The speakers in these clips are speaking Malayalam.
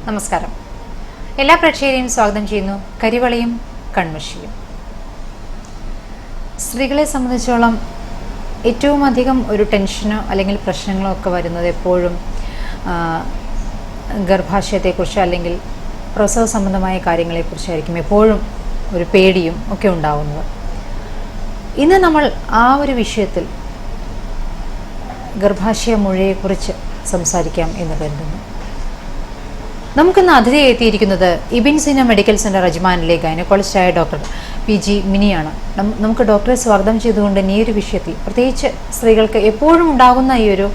നമസ്കാരം. എല്ലാ പ്രേക്ഷകരെയും സ്വാഗതം ചെയ്യുന്നു. കരിവളയും കൺമഷിയും. സ്ത്രീകളെ സംബന്ധിച്ചോളം ഏറ്റവും അധികം ഒരു ടെൻഷനോ അല്ലെങ്കിൽ പ്രശ്നങ്ങളോ ഒക്കെ വരുന്നത് എപ്പോഴും ഗർഭാശയത്തെക്കുറിച്ച് അല്ലെങ്കിൽ പ്രസവ സംബന്ധമായ കാര്യങ്ങളെക്കുറിച്ചായിരിക്കും എപ്പോഴും ഒരു പേടിയും ഒക്കെ ഉണ്ടാവുന്നത്. ഇന്ന് നമ്മൾ ആ ഒരു വിഷയത്തിൽ ഗർഭാശയ മുഴയെക്കുറിച്ച് സംസാരിക്കാം എന്ന് കരുതുന്നു. നമുക്കിന്ന് അതിഥി എത്തിയിരിക്കുന്നത് ഇബിൻ സീന മെഡിക്കൽ സെൻ്റർ അജ്മാനിലെ ഗൈനക്കോളജിസ്റ്റായ ഡോക്ടർ PG മിനിയാണ്. നമുക്ക് ഡോക്ടറെ സ്വാഗതം ചെയ്തുകൊണ്ട് ഈ ഒരു വിഷയത്തിൽ പ്രത്യേകിച്ച് സ്ത്രീകൾക്ക് എപ്പോഴും ഉണ്ടാകുന്ന ഈ ഒരു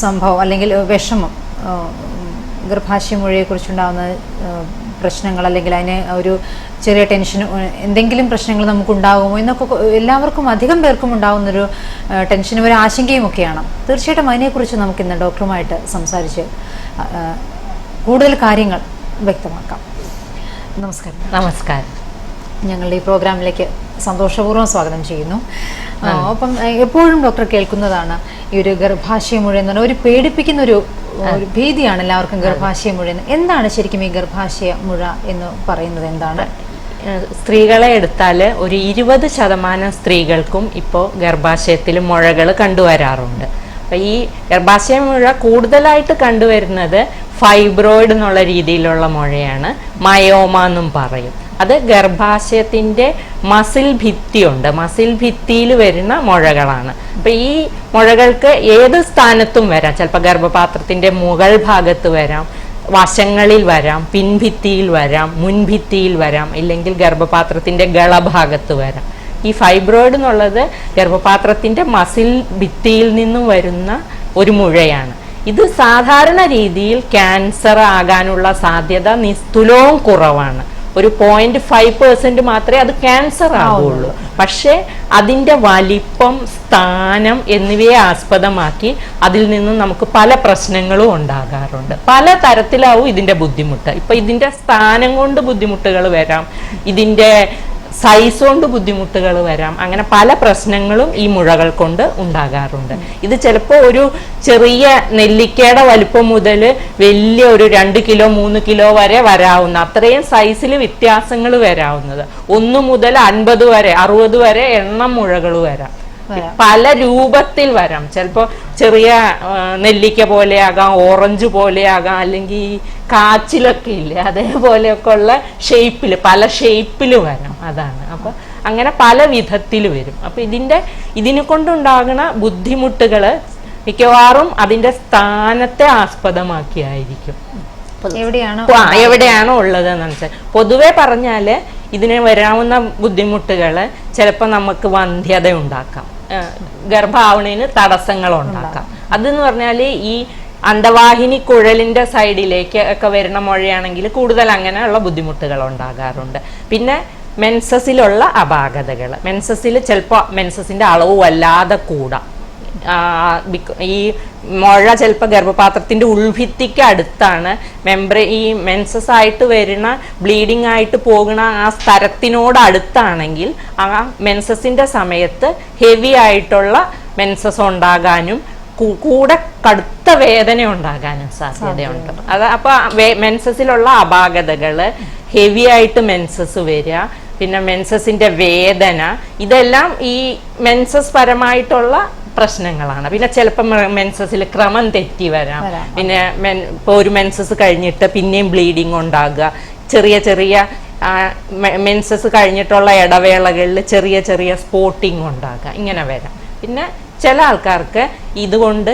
സംഭവം അല്ലെങ്കിൽ വിഷമം, ഗർഭാശയ മുഴയെക്കുറിച്ചുണ്ടാകുന്ന പ്രശ്നങ്ങൾ അല്ലെങ്കിൽ അതിന് ഒരു ചെറിയ ടെൻഷൻ, എന്തെങ്കിലും പ്രശ്നങ്ങൾ നമുക്കുണ്ടാകുമോ എന്നൊക്കെ എല്ലാവർക്കും അധികം പേർക്കും ഉണ്ടാകുന്നൊരു ടെൻഷനും ഒരു ആശങ്കയും ഒക്കെയാണ്. തീർച്ചയായിട്ടും അതിനെക്കുറിച്ച് നമുക്കിന്ന് ഡോക്ടറുമായിട്ട് സംസാരിച്ച് കൂടുതൽ കാര്യങ്ങൾ വ്യക്തമാക്കാം. നമസ്കാരം. നമസ്കാരം. ഞങ്ങളുടെ ഈ പ്രോഗ്രാമിലേക്ക് സന്തോഷപൂർവ്വം സ്വാഗതം ചെയ്യുന്നു. അപ്പം എപ്പോഴും ഡോക്ടർ കേൾക്കുന്നതാണ് ഈ ഒരു ഗർഭാശയ മുഴ എന്ന് പറഞ്ഞാൽ ഒരു പേടിപ്പിക്കുന്ന ഒരു ഭീതിയാണ് എല്ലാവർക്കും ഗർഭാശയ മുഴ. എന്താണ് ശരിക്കും ഈ ഗർഭാശയ മുഴ എന്ന് പറയുന്നത്? എന്താണ്? സ്ത്രീകളെ എടുത്താൽ ഒരു 20% സ്ത്രീകൾക്കും ഇപ്പോൾ ഗർഭാശയത്തിൽ മുഴകൾ കണ്ടുവരാറുണ്ട്. അപ്പം ഈ ഗർഭാശയ മുഴ കൂടുതലായിട്ട് കണ്ടുവരുന്നത് ഫൈബ്രോയിഡ് എന്നുള്ള രീതിയിലുള്ള മുഴയാണ്. മയോമ എന്നും പറയും. അത് ഗർഭാശയത്തിൻ്റെ മസിൽ ഭിത്തിയുണ്ട്, മസിൽ ഭിത്തിയിൽ വരുന്ന മുഴകളാണ്. അപ്പം ഈ മുഴകൾക്ക് ഏത് സ്ഥാനത്തും വരാം. ചിലപ്പോൾ ഗർഭപാത്രത്തിൻ്റെ മുകൾ ഭാഗത്ത് വരാം, വശങ്ങളിൽ വരാം, പിൻഭിത്തിയിൽ വരാം, മുൻഭിത്തിയിൽ വരാം, ഇല്ലെങ്കിൽ ഗർഭപാത്രത്തിൻ്റെ ഗളഭാഗത്ത് വരാം. ഈ ഫൈബ്രോയിഡ് എന്നുള്ളത് ഗർഭപാത്രത്തിൻ്റെ മസിൽ ഭിത്തിയിൽ നിന്നും വരുന്ന ഒരു മുഴയാണ്. ഇത് സാധാരണ രീതിയിൽ ക്യാൻസർ ആകാനുള്ള സാധ്യത നിസ്തുലവും കുറവാണ്. ഒരു 0.5% മാത്രമേ അത് ക്യാൻസർ ആവുള്ളൂ. പക്ഷേ അതിൻ്റെ വലിപ്പം, സ്ഥാനം എന്നിവയെ ആസ്പദമാക്കി അതിൽ നിന്നും നമുക്ക് പല പ്രശ്നങ്ങളും ഉണ്ടാകാറുണ്ട്. പല തരത്തിലാവും ഇതിൻ്റെ ബുദ്ധിമുട്ട്. ഇപ്പം ഇതിൻ്റെ സ്ഥാനം കൊണ്ട് ബുദ്ധിമുട്ടുകൾ വരാം, ഇതിൻ്റെ സൈസ് കൊണ്ട് ബുദ്ധിമുട്ടുകൾ വരാം. അങ്ങനെ പല പ്രശ്നങ്ങളും ഈ മുഴകൾ കൊണ്ട് ഉണ്ടാകാറുണ്ട്. ഇത് ചിലപ്പോൾ ഒരു ചെറിയ നെല്ലിക്കയുടെ വലിപ്പം മുതൽ വലിയ ഒരു 2 കിലോ 3 കിലോ വരെ വരാവുന്ന അത്രയും സൈസിൽ വ്യത്യാസങ്ങൾ വരാവുന്നത്. 1 മുതൽ 50 വരെ 60 വരെ എണ്ണം മുഴകൾ വരാം. പല രൂപത്തിൽ വരാം. ചിലപ്പോൾ ചെറിയ നെല്ലിക്ക പോലെയാകാം, ഓറഞ്ച് പോലെയാകാം, അല്ലെങ്കിൽ കാച്ചിലൊക്കെ ഇല്ലേ അതേപോലെയൊക്കെ ഉള്ള ഷേപ്പിൽ, പല ഷേപ്പിൽ വരാം. അതാണ്. അപ്പോൾ അങ്ങനെ പല വിധത്തിൽ വരും. അപ്പോൾ ഇതിനെ കൊണ്ടുണ്ടാകുന്ന ബുദ്ധിമുട്ടുകൾ മിക്കവാറും അതിൻ്റെ സ്ഥാനത്തെ ആസ്പദമാക്കിയായിരിക്കും. എവിടെയാണോ ഉള്ളതെന്ന് വെച്ചാൽ പൊതുവെ പറഞ്ഞാൽ ഇതിന് വരാവുന്ന ബുദ്ധിമുട്ടുകൾ ചിലപ്പോൾ നമുക്ക് വന്ധ്യത ഉണ്ടാക്കാം, ഗർഭാവണത്തിന് തടസ്സങ്ങൾ ഉണ്ടാക്കാം. അതെന്ന് പറഞ്ഞാൽ ഈ അണ്ടവാഹിനി കുഴലിൻ്റെ സൈഡിലേക്ക് ഒക്കെ വരുന്ന മുഴയാണെങ്കിൽ കൂടുതൽ അങ്ങനെയുള്ള ബുദ്ധിമുട്ടുകൾ ഉണ്ടാകാറുണ്ട്. പിന്നെ മെൻസസിലുള്ള അപാകതകൾ, മെൻസസിൽ ചിലപ്പോൾ മെൻസസിൻ്റെ അളവ് വല്ലാതെ കൂടാം. ഈ മുഴ ചിലപ്പോൾ ഗർഭപാത്രത്തിൻ്റെ ഉൾഭിത്തിക്ക് അടുത്താണ്. ഈ മെൻസസ് ആയിട്ട് വരുന്ന ബ്ലീഡിങ് ആയിട്ട് പോകുന്ന ആ സ്ഥലത്തിനോട് അടുത്താണെങ്കിൽ ആ മെൻസസിൻ്റെ സമയത്ത് ഹെവി ആയിട്ടുള്ള മെൻസസ് ഉണ്ടാകാനും കൂടെ കടുത്ത വേദന ഉണ്ടാകാനും സാധ്യതയുണ്ട്. അപ്പോൾ മെൻസസിലുള്ള അപാകതകൾ, ഹെവി ആയിട്ട് മെൻസസ് വരിക, പിന്നെ മെൻസസിൻ്റെ വേദന, ഇതെല്ലാം ഈ മെൻസസ് പരമായിട്ടുള്ള പ്രശ്നങ്ങളാണ്. പിന്നെ ചിലപ്പോൾ മെൻസസിൽ ക്രമം തെറ്റി വരാം. പിന്നെ ഇപ്പോൾ ഒരു മെൻസസ് കഴിഞ്ഞിട്ട് പിന്നെയും ബ്ലീഡിങ് ഉണ്ടാകുക, ചെറിയ ചെറിയ മെൻസസ് കഴിഞ്ഞിട്ടുള്ള ഇടവേളകളിൽ ചെറിയ ചെറിയ സ്പോട്ടിങ് ഉണ്ടാകുക, ഇങ്ങനെ വരാം. പിന്നെ ചില ആൾക്കാർക്ക് ഇതുകൊണ്ട്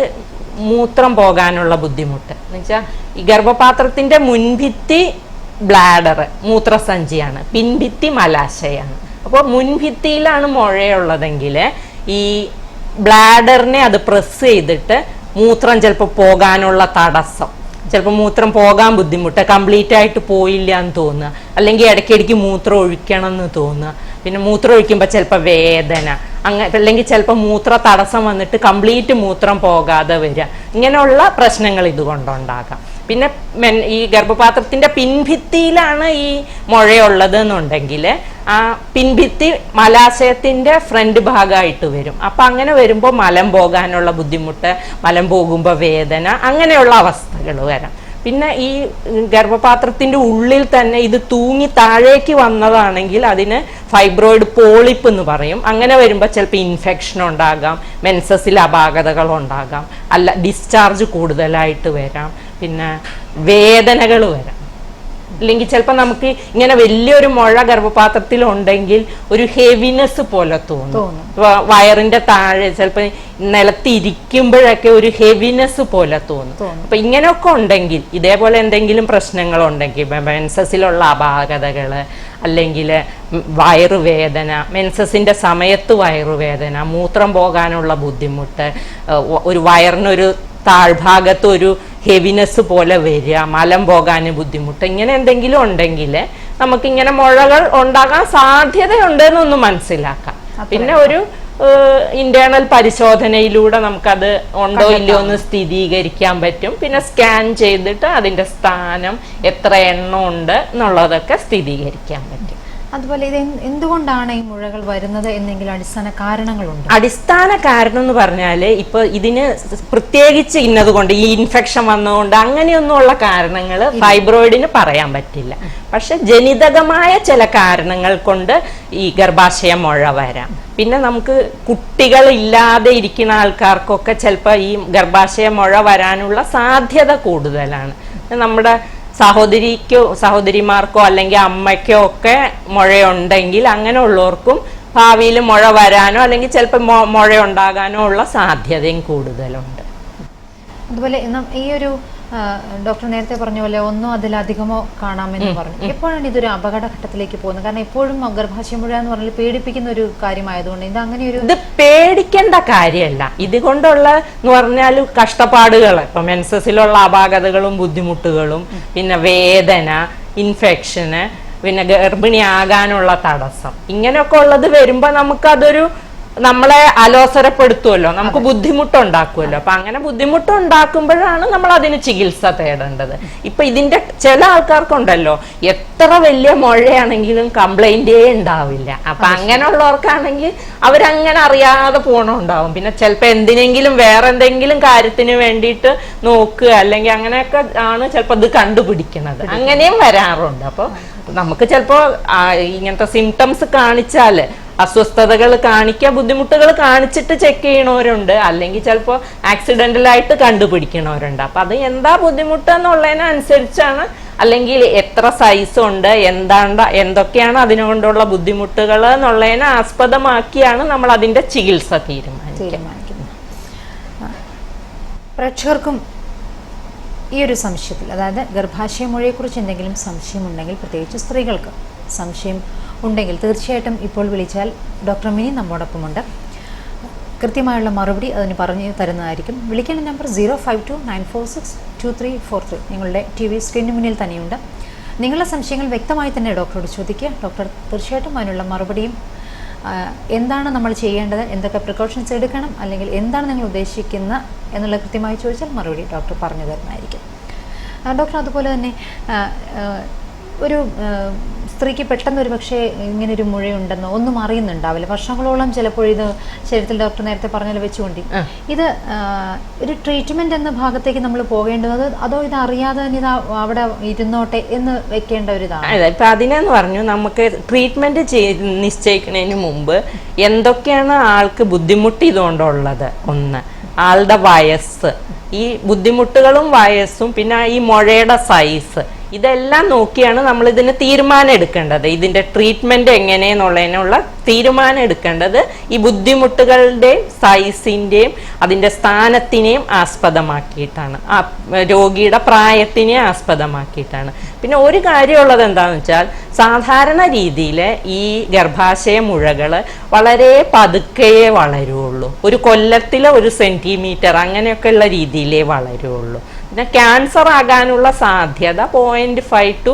മൂത്രം പോകാനുള്ള ബുദ്ധിമുട്ട് എന്ന് വെച്ചാൽ ഈ ഗർഭപാത്രത്തിൻ്റെ മുൻഭിത്തി ബ്ലാഡർ, മൂത്രസഞ്ചിയാണ്, പിൻഭിത്തി മലാശയാണ്. അപ്പോൾ മുൻഭിത്തിയിലാണ് മുഴയുള്ളതെങ്കിൽ ഈ ബ്ലാഡറിനെ അത് പ്രസ് ചെയ്തിട്ട് മൂത്രം ചിലപ്പോൾ പോകാനുള്ള തടസ്സം, ചിലപ്പോൾ മൂത്രം പോകാൻ ബുദ്ധിമുട്ട്, കംപ്ലീറ്റ് ആയിട്ട് പോയില്ല എന്ന് തോന്നുക, അല്ലെങ്കിൽ ഇടയ്ക്കിടയ്ക്ക് മൂത്രം ഒഴിക്കണം എന്ന് തോന്നുക, പിന്നെ മൂത്രം ഒഴിക്കുമ്പോൾ ചിലപ്പോൾ വേദന, അല്ലെങ്കിൽ ചിലപ്പോൾ മൂത്ര തടസ്സം വന്നിട്ട് കംപ്ലീറ്റ് മൂത്രം പോകാതെ വരിക, ഇങ്ങനെയുള്ള പ്രശ്നങ്ങൾ ഇതുകൊണ്ടുണ്ടാകാം. പിന്നെ ഈ ഗർഭപാത്രത്തിന്റെ പിൻഭിത്തിയിലാണ് ഈ മുഴയുള്ളത് എന്നുണ്ടെങ്കിൽ ആ പിൻഭിത്തി മലാശയത്തിന്റെ ഫ്രണ്ട് ഭാഗമായിട്ട് വരും. അപ്പൊ അങ്ങനെ വരുമ്പോൾ മലം പോകാനുള്ള ബുദ്ധിമുട്ട്, മലം പോകുമ്പോൾ വേദന, അങ്ങനെയുള്ള അവസ്ഥകൾ വരാം. പിന്നെ ഈ ഗർഭപാത്രത്തിന്റെ ഉള്ളിൽ തന്നെ ഇത് തൂങ്ങി താഴേക്ക് വന്നതാണെങ്കിൽ അതിന് ഫൈബ്രോയിഡ് പോളിപ്പ് എന്ന് പറയും. അങ്ങനെ വരുമ്പോൾ ചിലപ്പോൾ ഇൻഫെക്ഷൻ ഉണ്ടാകാം, മെൻസസിൽ അപാകതകൾ ഉണ്ടാകാം, അല്ല ഡിസ്ചാർജ് കൂടുതലായിട്ട് വരാം, പിന്നെ വേദനകൾ വരാം. അല്ലെങ്കിൽ ചിലപ്പോൾ നമുക്ക് ഇങ്ങനെ വലിയൊരു മുഴ ഗർഭപാത്രത്തിൽ ഉണ്ടെങ്കിൽ ഒരു ഹെവിനെസ് പോലെ തോന്നും. വയറിന്റെ താഴെ ചിലപ്പോൾ നിലത്തിരിക്കുമ്പോഴൊക്കെ ഒരു ഹെവിനെസ് പോലെ തോന്നും. അപ്പൊ ഇങ്ങനെയൊക്കെ ഉണ്ടെങ്കിൽ, ഇതേപോലെ എന്തെങ്കിലും പ്രശ്നങ്ങൾ ഉണ്ടെങ്കിൽ, മെൻസസിലുള്ള അപാകതകള്, അല്ലെങ്കിൽ വയറുവേദന, മെൻസസിന്റെ സമയത്ത് വയറുവേദന, മൂത്രം പോകാനുള്ള ബുദ്ധിമുട്ട്, ഒരു വയറിനൊരു താഴ്ഭാഗത്ത് ഒരു ഹെവിനെസ് പോലെ വരിക, മലം പോകാൻ ബുദ്ധിമുട്ട്, ഇങ്ങനെ എന്തെങ്കിലും ഉണ്ടെങ്കിൽ നമുക്കിങ്ങനെ മുഴകൾ ഉണ്ടാകാൻ സാധ്യതയുണ്ട് എന്നൊന്ന് മനസ്സിലാക്കാം. പിന്നെ ഒരു ഇന്റേണൽ പരിശോധനയിലൂടെ നമുക്കത് ഉണ്ടോ ഇല്ലയോ എന്ന് സ്ഥിരീകരിക്കാൻ പറ്റും. പിന്നെ സ്കാൻ ചെയ്തിട്ട് അതിന്റെ സ്ഥാനം, എത്ര എണ്ണം ഉണ്ട് എന്നുള്ളതൊക്കെ സ്ഥിരീകരിക്കാൻ പറ്റും. അതുപോലെ ഇത് എന്തുകൊണ്ടാണ് ഈ മുഴകൾ വരുന്നത് എന്നെങ്കിലും അടിസ്ഥാന കാരണങ്ങളുണ്ട്? അടിസ്ഥാന കാരണം എന്ന് പറഞ്ഞാല് ഇപ്പൊ ഇതിന് പ്രത്യേകിച്ച് ഇന്നതുകൊണ്ട് ഈ ഇൻഫെക്ഷൻ വന്നതുകൊണ്ട് അങ്ങനെയൊന്നുമുള്ള കാരണങ്ങൾ ഫൈബ്രോയിഡിന് പറയാൻ പറ്റില്ല. പക്ഷെ ജനിതകമായ ചില കാരണങ്ങൾ കൊണ്ട് ഈ ഗർഭാശയ മുഴ വരാം. പിന്നെ നമുക്ക് കുട്ടികൾ ഇല്ലാതെ ഇരിക്കുന്ന ആൾക്കാർക്കൊക്കെ ചിലപ്പോൾ ഈ ഗർഭാശയ മുഴ വരാനുള്ള സാധ്യത കൂടുതലാണ്. നമ്മുടെ സഹോദരിമാർക്കോ അല്ലെങ്കിൽ അമ്മയ്ക്കോ ഒക്കെ മുഴയുണ്ടെങ്കിൽ അങ്ങനെയുള്ളവർക്കും ഭാവിയിൽ മുഴ വരാനോ അല്ലെങ്കിൽ ചിലപ്പോൾ മുഴ ഉണ്ടാകാനോ ഉള്ള സാധ്യതയും കൂടുതലുണ്ട്. അതുപോലെ ഈ ഒരു ഡോക്ടർ നേരത്തെ പറഞ്ഞ പോലെ ഒന്നോ അതിലധികമോ കാണാമെന്ന് പറഞ്ഞു. എപ്പോഴാണ് ഇതൊരു അപകടഘട്ടത്തിലേക്ക് പോകുന്നത്? കാരണം എപ്പോഴും ഗർഭാശയ മുഴ എന്ന് പറഞ്ഞാൽ പേടിപ്പിക്കുന്ന ഒരു കാര്യമായതുകൊണ്ട് ഇത് അങ്ങനെ ഒരു ഇത് പേടിക്കേണ്ട കാര്യമല്ല. ഇതുകൊണ്ടുള്ള എന്ന് പറഞ്ഞാൽ കഷ്ടപ്പാടുകൾ, ഇപ്പൊ മെൻസസിലുള്ള അപാകതകളും ബുദ്ധിമുട്ടുകളും, പിന്നെ വേദന, ഇൻഫെക്ഷന്, പിന്നെ ഗർഭിണിയാകാനുള്ള തടസ്സം, ഇങ്ങനെയൊക്കെ ഉള്ളത് വരുമ്പോ നമുക്കതൊരു നമ്മളെ അലോസരപ്പെടുത്തുമല്ലോ, നമുക്ക് ബുദ്ധിമുട്ടുണ്ടാക്കുമല്ലോ. അപ്പൊ അങ്ങനെ ബുദ്ധിമുട്ടുണ്ടാക്കുമ്പോഴാണ് നമ്മൾ അതിന് ചികിത്സ തേടേണ്ടത്. ഇപ്പൊ ഇതിന്റെ ചില ആൾക്കാർക്കുണ്ടല്ലോ എത്ര വലിയ മുഴയാണെങ്കിലും കംപ്ലൈന്റേ ഉണ്ടാവില്ല. അപ്പൊ അങ്ങനെയുള്ളവർക്കാണെങ്കിൽ അവരങ്ങനെ അറിയാതെ പോണുണ്ടാവും. പിന്നെ ചിലപ്പോൾ എന്തിനെങ്കിലും വേറെ എന്തെങ്കിലും കാര്യത്തിന് വേണ്ടിയിട്ട് നോക്കുക, അല്ലെങ്കിൽ അങ്ങനെയൊക്കെ ആണ് ചിലപ്പോൾ ഇത് കണ്ടുപിടിക്കുന്നത്. അങ്ങനെയും വരാറുണ്ട്. അപ്പോൾ നമുക്ക് ചിലപ്പോൾ ഇങ്ങനത്തെ സിംറ്റംസ് കാണിച്ചാല് അസ്വസ്ഥതകൾ കാണിക്കുക, ബുദ്ധിമുട്ടുകൾ കാണിച്ചിട്ട് ചെക്ക് ചെയ്യണവരുണ്ട്, അല്ലെങ്കിൽ ചിലപ്പോൾ ആക്സിഡന്റലായിട്ട് കണ്ടുപിടിക്കണവരുണ്ട്. അപ്പൊ അത് എന്താ ബുദ്ധിമുട്ട് എന്നുള്ളതിനനുസരിച്ചാണ്, അല്ലെങ്കിൽ എത്ര സൈസ് ഉണ്ട്, എന്തൊക്കെയാണ് അതിനുകൊണ്ടുള്ള ബുദ്ധിമുട്ടുകൾ എന്നുള്ളതിനെ ആസ്പദമാക്കിയാണ് നമ്മൾ അതിന്റെ ചികിത്സ തീരുമാനിക്കുന്നത്. പ്രേക്ഷകർക്കും ഈ ഒരു സംശയത്തിൽ, അതായത് ഗർഭാശയ മുഴയെക്കുറിച്ച് എന്തെങ്കിലും സംശയമുണ്ടെങ്കിൽ, പ്രത്യേകിച്ച് സ്ത്രീകൾക്ക് സംശയം ഉണ്ടെങ്കിൽ തീർച്ചയായിട്ടും ഇപ്പോൾ വിളിച്ചാൽ ഡോക്ടർ മിനി നമ്മോടൊപ്പമുണ്ട്. കൃത്യമായുള്ള മറുപടി അതിന് പറഞ്ഞു തരുന്നതായിരിക്കും. വിളിക്കേണ്ട നമ്പർ 052-946-2343. നിങ്ങളുടെ TV സ്ക്രീനിന് മുന്നിൽ തന്നെയുണ്ട്. നിങ്ങളുടെ സംശയങ്ങൾ വ്യക്തമായി തന്നെ ഡോക്ടറോട് ചോദിക്കുക. ഡോക്ടർ തീർച്ചയായിട്ടും അതിനുള്ള മറുപടിയും, എന്താണ് നമ്മൾ ചെയ്യേണ്ടത്, എന്തൊക്കെ പ്രിക്കോഷൻസ് എടുക്കണം, അല്ലെങ്കിൽ എന്താണ് നിങ്ങൾ ഉദ്ദേശിക്കുന്നത് എന്നുള്ള കൃത്യമായി ചോദിച്ചാൽ മറുപടി ഡോക്ടർ പറഞ്ഞു തരുന്നതായിരിക്കും. ഡോക്ടർ അതുപോലെ തന്നെ ഒരു സ്ത്രീക്ക് പെട്ടെന്ന് ഒരു പക്ഷേ ഇങ്ങനൊരു മുഴയുണ്ടെന്നോ ഒന്നും അറിയുന്നുണ്ടാവില്ല, വർഷങ്ങളോളം ചിലപ്പോൾ ഇത് ശരീരത്തിൽ ഡോക്ടർ നേരത്തെ പറഞ്ഞാൽ വെച്ചുകൊണ്ട് ഇത് ഒരു ട്രീറ്റ്മെന്റ് എന്ന ഭാഗത്തേക്ക് നമ്മൾ പോകേണ്ടത്, അതോ ഇത് അറിയാതെ തന്നെ ഇത് അവിടെ ഇരുന്നോട്ടെ എന്ന് വെക്കേണ്ട ഒരു ഇതാണ്? അതെ, ഇപ്പൊ അതിനെന്ന് പറഞ്ഞു നമുക്ക് ട്രീറ്റ്മെന്റ് നിശ്ചയിക്കുന്നതിന് മുമ്പ് എന്തൊക്കെയാണ് ആൾക്ക് ബുദ്ധിമുട്ട് ഇതുകൊണ്ടുള്ളത്, ഒന്ന് ആളുടെ വയസ്സ്, ഈ ബുദ്ധിമുട്ടുകളും വയസ്സും, പിന്നെ ഈ മുഴയുടെ സൈസ്, ഇതെല്ലാം നോക്കിയാണ് നമ്മൾ ഇതിന് തീരുമാനം എടുക്കേണ്ടത്. ഇതിന്റെ ട്രീറ്റ്മെന്റ് എങ്ങനെയെന്നുള്ളതിനുള്ള തീരുമാനം എടുക്കേണ്ടത് ഈ ബുദ്ധിമുട്ടുകളുടെയും സൈസിന്റെയും അതിന്റെ സ്ഥാനത്തിനെയും ആസ്പദമാക്കിയിട്ടാണ്, ആ രോഗിയുടെ പ്രായത്തിനെ ആസ്പദമാക്കിയിട്ടാണ്. പിന്നെ ഒരു കാര്യമുള്ളത് എന്താണെന്ന് വെച്ചാൽ, സാധാരണ രീതിയിൽ ഈ ഗർഭാശയ മുഴകൾ വളരെ പതുക്കെയേ വളരുള്ളൂ. ഒരു കൊല്ലത്തിലെ 1 സെന്റിമീറ്റർ അങ്ങനെയൊക്കെയുള്ള രീതിയിലേ വളരുള്ളൂ. പിന്നെ ക്യാൻസർ ആകാനുള്ള സാധ്യത 0.5 to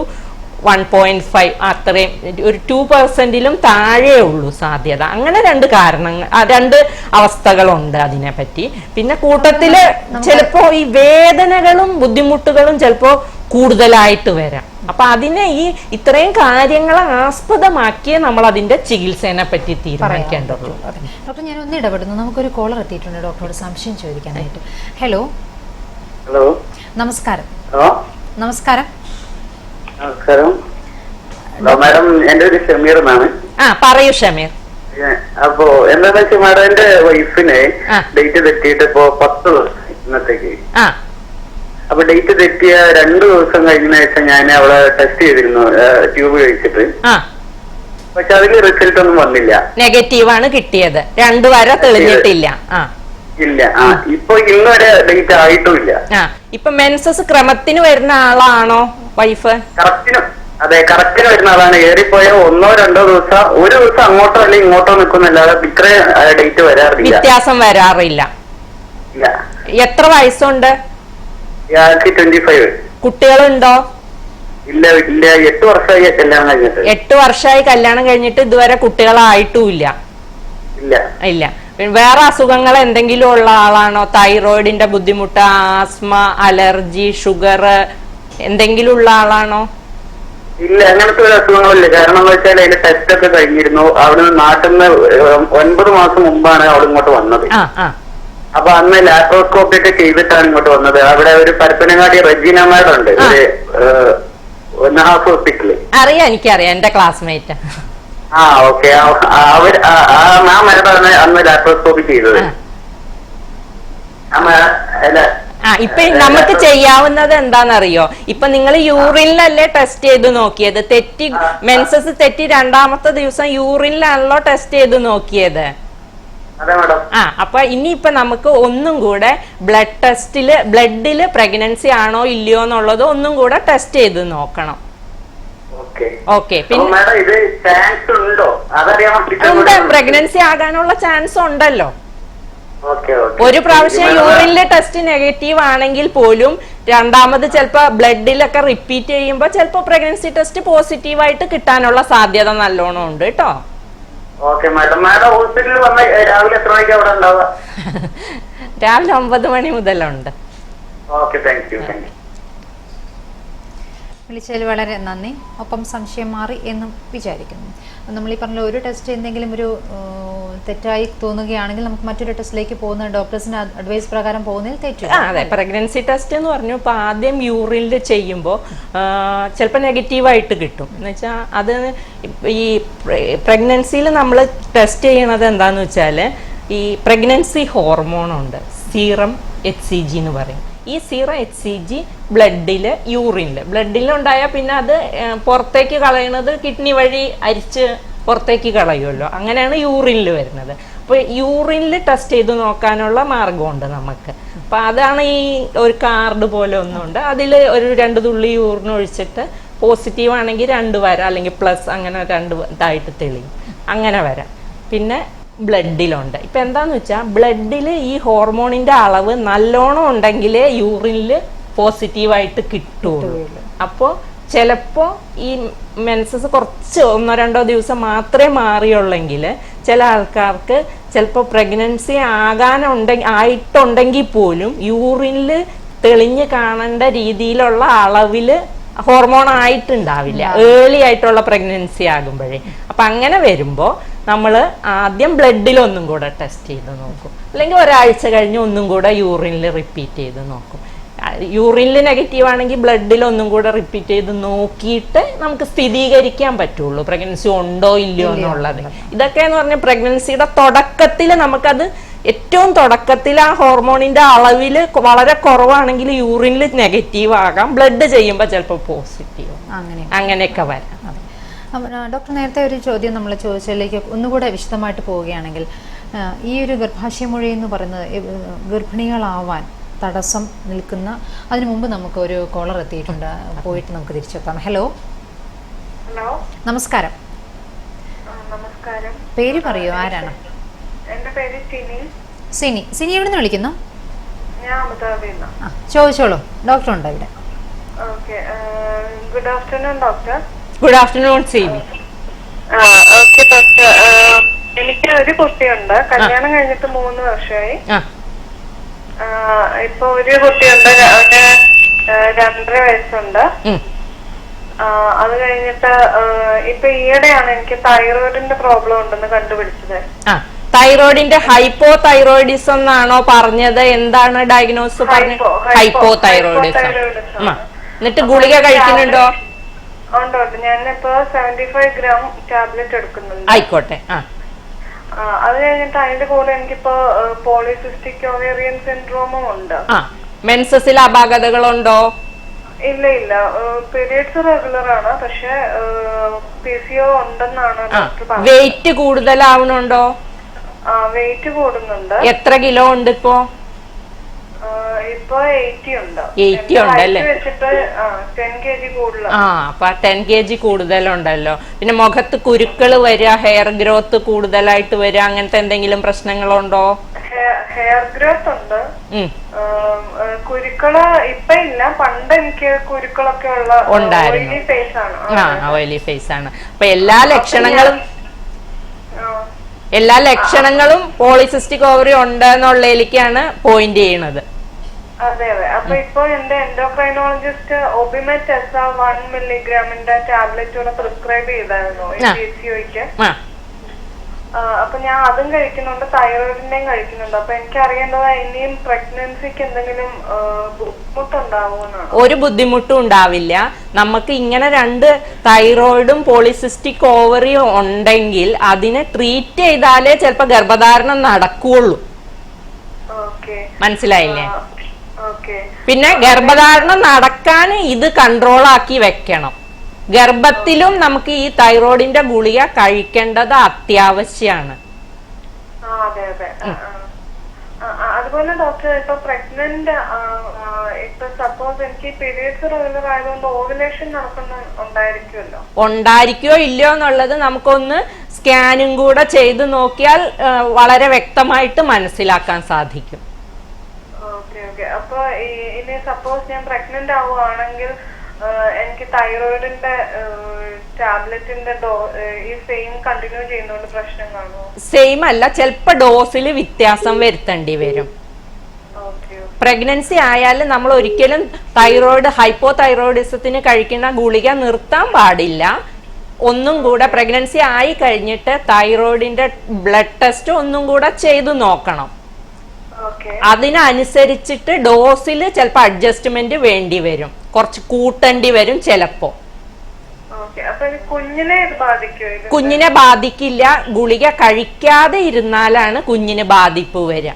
1.5 അത്രയും, ഒരു 2% താഴെ ഉള്ളൂ സാധ്യത. അങ്ങനെ 2 കാരണങ്ങൾ, 2 അവസ്ഥകളുണ്ട് അതിനെപ്പറ്റി. പിന്നെ കൂട്ടത്തില് ചിലപ്പോ ഈ വേദനകളും ബുദ്ധിമുട്ടുകളും ചിലപ്പോ കൂടുതലായിട്ട് വരാം. അപ്പൊ അതിനെ ഈ ഇത്രയും കാര്യങ്ങളെ ആസ്പദമാക്കിയേ നമ്മൾ അതിന്റെ ചികിത്സേനെ പറ്റി തീരുമാനിക്കേണ്ടുള്ളൂ. ഡോക്ടർ, ഞാൻ ഒന്ന് ഇടപെടുന്നു. നമുക്കൊരു കോളർ എത്തിയിട്ടുണ്ട് ഡോക്ടറോട് സംശയം ചോദിക്കാനായിട്ട്. ഹലോ. ഹലോ, നമസ്കാരം. നമസ്കാരം. നമസ്കാരം മാഡം, എന്റെ ഒരു ഷമീർ എന്നാണ്. പറയൂ ഷമീർ. അപ്പോ എന്താന്ന് വെച്ചാൽ മാഡം, എന്റെ വൈഫിന് ഡേറ്റ് തെറ്റിയിട്ട് ഇപ്പോ 10 ദിവസം ഇന്നത്തേക്ക്. അപ്പൊ ഡേറ്റ് തെറ്റിയ 2 ദിവസം കഴിഞ്ഞ ശേഷം ഞാൻ അവളെ ടെസ്റ്റ് ചെയ്തിരുന്നു ട്യൂബ് കഴിച്ചിട്ട്. പക്ഷെ അതിന് റിസൾട്ട് ഒന്നും വന്നില്ല. നെഗറ്റീവ് ആണ് കിട്ടിയത്. 2 വരെ തെളിഞ്ഞിട്ടില്ല. ഇല്ല. ഇപ്പൊ ഇന്നുവരെ ഡേറ്റ് ആയിട്ടുമില്ല. ഇപ്പൊ മെൻസസ് ക്രമത്തിന് വരുന്ന ആളാണോ വൈഫ്? അതെ, കറക്റ്റിന് വരുന്ന ആളാണ്. ഏറിപ്പോയ 1-2 ദിവസം, ഒരു ദിവസം അങ്ങോട്ടോ അല്ലെങ്കിൽ ഇങ്ങോട്ടോ നിൽക്കുന്നില്ലാതെ ഇത്രയും ഡേറ്റ് വരാറില്ല, വ്യത്യാസം വരാറില്ല. എത്ര വയസ്സുണ്ട്? 25. കുട്ടികളുണ്ടോ? ഇല്ല. 8 വർഷമായി കല്യാണം കഴിഞ്ഞിട്ട്. 8 വർഷമായി കല്യാണം കഴിഞ്ഞിട്ട് ഇതുവരെ കുട്ടികളായിട്ടുമില്ല? ഇല്ല. വേറെ അസുഖങ്ങൾ എന്തെങ്കിലും ഉള്ള ആളാണോ? തൈറോയിഡിന്റെ ബുദ്ധിമുട്ട്, ആസ്മ, അലർജി, ഷുഗർ എന്തെങ്കിലും ഉള്ള ആളാണോ? ഇല്ല, അങ്ങനത്തെ ഒരു അസുഖങ്ങളില്ല. കാരണം എന്ന് വെച്ചാൽ അതിന്റെ ടെസ്റ്റ് ഒക്കെ കഴിഞ്ഞിരുന്നു. അവിടുന്ന് നാട്ടിൽ നിന്ന് 9 മാസം മുമ്പാണ് അവൾ ഇങ്ങോട്ട് വന്നത്. അപ്പൊ അന്ന് ലാപ്രോസ്കോപ്പി ഒക്കെ ചെയ്തിട്ടാണ് ഇങ്ങോട്ട് വന്നത്. അവിടെ ഒരു പരപ്പനങ്ങാടി റെജീന മാഡം ഉണ്ട്, നഹാസ് ഹോസ്പിറ്റല്. അറിയാം, എനിക്കറിയാം, എന്റെ ക്ലാസ്മേറ്റ്. ഓക്കെ. അവർ ആ മാഡമാണ് അന്ന് ലാപ്രോസ്കോപ്പി ചെയ്തത്. ഇപ്പൊ നമുക്ക് ചെയ്യാവുന്നത് എന്താണെന്നറിയോ? ഇപ്പൊ നിങ്ങൾ യൂറിനിലല്ലേ ടെസ്റ്റ് ചെയ്ത് നോക്കിയത്? തെറ്റി, മെൻസസ് തെറ്റി 2ാമത്തെ ദിവസം യൂറിനിലാണല്ലോ ടെസ്റ്റ് ചെയ്ത് നോക്കിയത്. അപ്പൊ ഇനിയിപ്പൊ നമുക്ക് ഒന്നും കൂടെ ബ്ലഡ് ടെസ്റ്റില്, ബ്ലഡില് പ്രഗ്നൻസി ആണോ ഇല്ലയോ എന്നുള്ളത് ഒന്നും കൂടെ ടെസ്റ്റ് ചെയ്ത് നോക്കണം. ഓക്കെ. പിന്നെ പ്രഗ്നൻസി ആകാനുള്ള ചാൻസ് ഉണ്ടല്ലോ. ഒരു പ്രാവശ്യം യൂറിനിലെ ടെസ്റ്റ് നെഗറ്റീവ് ആണെങ്കിൽ പോലും 2ാമത് ചിലപ്പോ ബ്ലഡിലൊക്കെ റിപ്പീറ്റ് ചെയ്യുമ്പോ ചിലപ്പോ പ്രഗ്നൻസി ടെസ്റ്റ് പോസിറ്റീവ് ആയിട്ട് കിട്ടാനുള്ള സാധ്യത നല്ലോണം ഉണ്ട് കേട്ടോ. രാവിലെ 9 മണി മുതലുണ്ട്. വിളിച്ചതിൽ വളരെ നന്ദി. ഒപ്പം സംശയം മാറി എന്നും വിചാരിക്കുന്നു. നമ്മൾ ഈ പറഞ്ഞ ഒരു ടെസ്റ്റ് എന്തെങ്കിലും ഒരു തെറ്റായി തോന്നുകയാണെങ്കിൽ നമുക്ക് മറ്റൊരു ടെസ്റ്റിലേക്ക് പോകുന്ന ഡോക്ടേഴ്സിന്റെ അഡ്വൈസ് പ്രകാരം പോകുന്നതിൽ തെറ്റില്ല. അതെ, പ്രഗ്നൻസി ടെസ്റ്റ് എന്ന് പറഞ്ഞു ഇപ്പൊ ആദ്യം യൂറിനിൽ ചെയ്യുമ്പോൾ ചിലപ്പോൾ നെഗറ്റീവായിട്ട് കിട്ടും. എന്ന് വെച്ചാൽ അത് ഈ പ്രഗ്നൻസിയിൽ നമ്മൾ ടെസ്റ്റ് ചെയ്യണത് എന്താന്ന് വെച്ചാൽ ഈ പ്രഗ്നൻസി ഹോർമോൺ ഉണ്ട്, സീറം HCG എന്ന് പറയും. ഈ സീറം HCG ബ്ലഡില്, ബ്ലഡിലുണ്ടായാൽ പിന്നെ അത് പുറത്തേക്ക് കളയണത് കിഡ്നി വഴി അരിച്ച് പുറത്തേക്ക് കളയുമല്ലോ. അങ്ങനെയാണ് യൂറിനിൽ വരുന്നത്. അപ്പോൾ യൂറിനിൽ ടെസ്റ്റ് ചെയ്ത് നോക്കാനുള്ള മാർഗമുണ്ട് നമുക്ക്. അപ്പം അതാണ് ഈ ഒരു കാർഡ് പോലെ ഒന്നുണ്ട്. അതിൽ ഒരു 2 തുള്ളി യൂറിൻ ഒഴിച്ചിട്ട് പോസിറ്റീവ് ആണെങ്കിൽ 2 വര, അല്ലെങ്കിൽ പ്ലസ്, അങ്ങനെ 2 ഇതായിട്ട് തെളിയും. അങ്ങനെ വരാം. പിന്നെ ബ്ലഡിലുണ്ട്. ഇപ്പം എന്താന്ന് വെച്ചാൽ ബ്ലഡിൽ ഈ ഹോർമോണിൻ്റെ അളവ് നല്ലോണം ഉണ്ടെങ്കിലേ യൂറിനിൽ പോസിറ്റീവായിട്ട് കിട്ടുള്ളൂ. അപ്പോൾ ചിലപ്പോൾ ഈ മെൻസസ് കുറച്ച് 1-2 ദിവസം മാത്രമേ മാറിയുള്ളെങ്കിൽ ചില ആൾക്കാർക്ക് ചിലപ്പോൾ പ്രഗ്നൻസി ആയിട്ടുണ്ടെങ്കിൽ പോലും യൂറിനിൽ തെളിഞ്ഞ് കാണേണ്ട രീതിയിലുള്ള അളവിൽ ഹോർമോൺ ആയിട്ടുണ്ടാവില്ല, ഏർലി ആയിട്ടുള്ള പ്രഗ്നൻസി ആകുമ്പോഴേ. അപ്പം അങ്ങനെ വരുമ്പോൾ നമ്മൾ ആദ്യം ബ്ലഡിൽ ഒന്നും കൂടെ ടെസ്റ്റ് ചെയ്ത് നോക്കും, അല്ലെങ്കിൽ ഒരാഴ്ച കഴിഞ്ഞ് ഒന്നും കൂടെ യൂറിനിൽ റിപ്പീറ്റ് ചെയ്ത് നോക്കും. യൂറിനിൽ നെഗറ്റീവ് ആണെങ്കിൽ ബ്ലഡിൽ ഒന്നും കൂടെ റിപ്പീറ്റ് ചെയ്ത് നോക്കിയിട്ട് നമുക്ക് സ്ഥിരീകരിക്കാൻ പറ്റുള്ളൂ പ്രഗ്നൻസി ഉണ്ടോ ഇല്ലയോ എന്നുള്ളത്. ഇതൊക്കെ എന്ന് പറഞ്ഞാൽ പ്രഗ്നൻസിയുടെ തുടക്കത്തിൽ നമുക്കത്, ഏറ്റവും തുടക്കത്തിൽ ആ ഹോർമോണിന്റെ അളവിൽ വളരെ കുറവാണെങ്കിൽ യൂറിനിൽ നെഗറ്റീവ് ആകാം, ബ്ലഡ് ചെയ്യുമ്പോൾ ചിലപ്പോൾ പോസിറ്റീവ്, അങ്ങനെയൊക്കെ വരാം. ഡോക്ടർ, നേരത്തെ ഒരു ചോദ്യം നമ്മൾ ചോദിച്ചതിലേക്ക് ഒന്നുകൂടെ വിശദമായിട്ട് പോവുകയാണെങ്കിൽ, ഈ ഒരു ഗർഭാശയമൊഴി എന്ന് പറയുന്നത് ഗർഭിണികളാവാൻ തടസ്സം നിൽക്കുന്ന, അതിനു മുമ്പ് നമുക്ക് ഒരു കോളർ എത്തിയിട്ടുണ്ട്, പോയിട്ട് നമുക്ക് തിരിച്ചെത്താം. ഹലോ. നമസ്കാരം. പേര് പറയൂ, ആരാണ്? എന്റെ പേര് സിനി. സിനി എവിടെ നിന്ന് വിളിക്കുന്നു? ചോദിച്ചോളൂ, ഡോക്ടർ ഉണ്ടോ ഇവിടെ? Good afternoon doctor. Good afternoon Sini. Okay doctor, എനിക്ക് ഒരു കുട്ടിയുണ്ട്, കല്യാണം കഴിഞ്ഞിട്ട് 3 വർഷമായി. ഇപ്പൊ ഒരു കുട്ടിയുണ്ട്, അവന് 2.5 വയസ്സുണ്ട്. അത് കഴിഞ്ഞിട്ട് ഇപ്പൊ ഈയിടെയാണ് എനിക്ക് തൈറോയിഡിന്റെ പ്രോബ്ലം ഉണ്ടെന്ന് കണ്ടുപിടിച്ചത്. തൈറോയിഡിന്റെ ഹൈപ്പോ തൈറോയിഡിസം എന്നാണോ പറഞ്ഞത്? എന്താണ് ഡയഗ്നോസ് പറഞ്ഞത്? Hypo thyroidism. എന്നിട്ട് ഗുളിക കഴിക്കുന്നുണ്ടോ? ഉണ്ട്. ഞാനിപ്പോ 75 gram ടാബ്ലറ്റ് എടുക്കുന്നുണ്ട്. ആയിക്കോട്ടെ. അത് കഴിഞ്ഞിട്ട് അതിന്റെ കൂടെ എനിക്കിപ്പോ പോളിസിസ്റ്റിക് ഒവേറിയൻ സിൻഡ്രോമും ഉണ്ട്. മെൻസസിൽ അപാകതകളുണ്ടോ? ഇല്ല ഇല്ല, പീരിയഡ്സ് റെഗുലർ ആണ്, പക്ഷെ PCO ഉണ്ടെന്നാണ് ഡോക്ടർ പറഞ്ഞത്. വെയിറ്റ് കൂടുതലാവണുണ്ടോ? വെയിറ്റ് കൂടുന്നുണ്ട്. എത്ര കിലോ ഉണ്ട് ഇപ്പോ? ഇപ്പൊ 80 ഉണ്ട്. 80 ഉണ്ടല്ലേ? വെച്ചിട്ട് 10 kg കൂടുതലാണ്. അപ്പൊ 10 kg കൂടുതലുണ്ടല്ലോ. പിന്നെ മുഖത്ത് കുരുക്കൾ വരിക, ഹെയർ ഗ്രോത്ത് കൂടുതലായിട്ട് വരിക, അങ്ങനത്തെ എന്തെങ്കിലും പ്രശ്നങ്ങളുണ്ടോ? ഹെയർ ഗ്രോത്ത് ഉണ്ട്. കുരുക്കള് ഇപ്പൊ ഇല്ല. പണ്ട് എനിക്ക് കുരുക്കളൊക്കെ ഉള്ള ഓയിലി ഫേസ് ആണ്. ഓയിലി ഫേസ് ആണ്. അപ്പൊ എല്ലാ ലക്ഷണങ്ങളും പോളിസിസ്റ്റിക് ഓവറി ഉണ്ട് എന്നുള്ളതിലേക്കാണ് പോയിന്റ് ചെയ്യണത്. അതെ അതെ. അപ്പൊ ഇപ്പൊ എന്റെ endocrinologist Obimet S 1 milligram tablet prescribe ചെയ്തായിരുന്നു PCOയ്ക്ക്. അപ്പൊ ഞാൻ അതും കഴിക്കുന്നുണ്ട്, തൈറോയിഡിന്റെയും കഴിക്കുന്നുണ്ട്. അപ്പൊ എനിക്ക് അറിയേണ്ടത് ഇനിയും പ്രഗ്നൻസിക്ക് എന്തെങ്കിലും ബുദ്ധിമുട്ടുണ്ടാവുമെന്നാണ്. ഒരു ബുദ്ധിമുട്ടും ഉണ്ടാവില്ല. നമുക്ക് ഇങ്ങനെ 2 തൈറോയിഡും പോളിസിസ്റ്റിക് ഓവറിയും ഉണ്ടെങ്കിൽ അതിനെ ട്രീറ്റ് ചെയ്താലേ ചിലപ്പോ ഗർഭധാരണം നടക്കുകയുള്ളൂ. മനസ്സിലായില്ലേ? പിന്നെ ഗർഭധാരണം നടക്കാൻ ഇത് കൺട്രോൾ ആക്കി വെക്കണം. ഗർഭത്തിലും നമുക്ക് ഈ തൈറോയിഡിന്റെ ഗുളിക കഴിക്കേണ്ടത് അത്യാവശ്യമാണ്. അതുപോലെ ഡോക്ടർ, ഇപ്പൊ പ്രഗ്നന്റ് ഇപ്പൊ സപ്പോസ് എനിക്ക് പീരിയഡ്സ് റെഗുലർ ആയതുകൊണ്ട് ഓവുലേഷൻ ഉണ്ടായിരിക്കോ ഇല്ലയോ എന്നുള്ളത് നമുക്കൊന്ന് സ്കാനും കൂടെ ചെയ്ത് നോക്കിയാൽ വളരെ വ്യക്തമായിട്ട് മനസ്സിലാക്കാൻ സാധിക്കും. അപ്പൊ ഇനി സപ്പോസ് ഞാൻ പ്രഗ്നന്റ് ആവുകയാണെങ്കിൽ എനിക്ക് തൈറോയിഡിന്റെ ടാബ്ലറ്റിന്റെ ഈ സെയിം കണ്ടിന്യൂ ചെയ്യുന്നതുകൊണ്ട് പ്രശ്നം കാണുമോ? സെയിം അല്ല, ചിലപ്പോ ഡോസിൽ വ്യത്യാസം വരുത്തേണ്ടി വരും. പ്രഗ്നൻസി ആയാലും നമ്മൾ ഒരിക്കലും തൈറോയിഡ് ഹൈപ്പോ തൈറോയിഡിസത്തിന് കഴിക്കുന്ന ഗുളിക നിർത്താൻ പാടില്ല. ഒന്നും കൂടെ പ്രഗ്നൻസി ആയി കഴിഞ്ഞിട്ട് തൈറോയിഡിന്റെ ബ്ലഡ് ടെസ്റ്റ് ഒന്നും കൂടെ ചെയ്തു നോക്കണം. അതിനനുസരിച്ചിട്ട് ഡോസിൽ ചിലപ്പോൾ അഡ്ജസ്റ്റ്മെന്റ് വേണ്ടി വരും, കുറച്ച് കൂട്ടേണ്ടി വരും ചിലപ്പോ. കുഞ്ഞിനെ ബാധിക്കില്ല. ഗുളിക കഴിക്കാതെ ഇരുന്നാലാണ് കുഞ്ഞിന് ബാധിപ്പ് വരിക.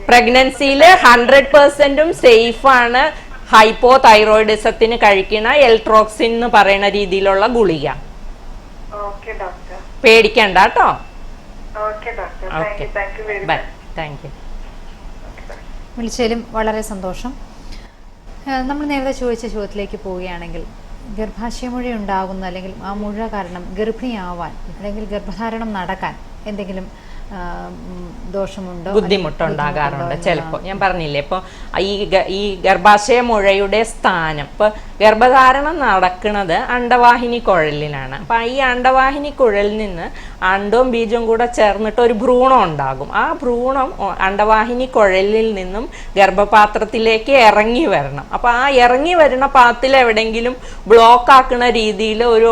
പ്രഗ്നൻസിയില് 100% സേഫ് ആണ് ഹൈപ്പോ തൈറോയിഡിസത്തിന് കഴിക്കുന്ന എൽട്രോക്സിൻ എന്ന് പറയുന്ന രീതിയിലുള്ള ഗുളിക. പേടിക്കണ്ട കേട്ടോ. വിളിച്ചാലും വളരെ സന്തോഷം. നമ്മൾ നേരത്തെ ചോദിച്ച ചോദ്യത്തിലേക്ക് പോവുകയാണെങ്കിൽ, ഗർഭാശയമുഴ ഉണ്ടാകുന്ന അല്ലെങ്കിൽ ആ മുഴ കാരണം ഗർഭിണിയാവാൻ അല്ലെങ്കിൽ ഗർഭധാരണം നടക്കാൻ എന്തെങ്കിലും ദോഷമുണ്ടോ, ബുദ്ധിമുട്ടുണ്ടാകാറുണ്ട് ചിലപ്പോൾ. ഞാൻ പറഞ്ഞില്ലേ, ഇപ്പോൾ ഈ ഗർഭാശയ മുഴയുടെ സ്ഥാനം, ഇപ്പൊ ഗർഭധാരണം നടക്കുന്നത് അണ്ടവാഹിനി കുഴലിനാണ്. അപ്പൊ ഈ അണ്ടവാഹിനി കുഴലിൽ നിന്ന് അണ്ടവും ബീജവും കൂടെ ചേർന്നിട്ട് ഒരു ഭ്രൂണം ഉണ്ടാകും. ആ ഭ്രൂണം അണ്ടവാഹിനി കുഴലിൽ നിന്നും ഗർഭപാത്രത്തിലേക്ക് ഇറങ്ങി വരണം. അപ്പൊ ആ ഇറങ്ങി വരുന്ന പാത്തിൽ എവിടെയെങ്കിലും ബ്ലോക്ക് ആക്കുന്ന രീതിയിൽ ഒരു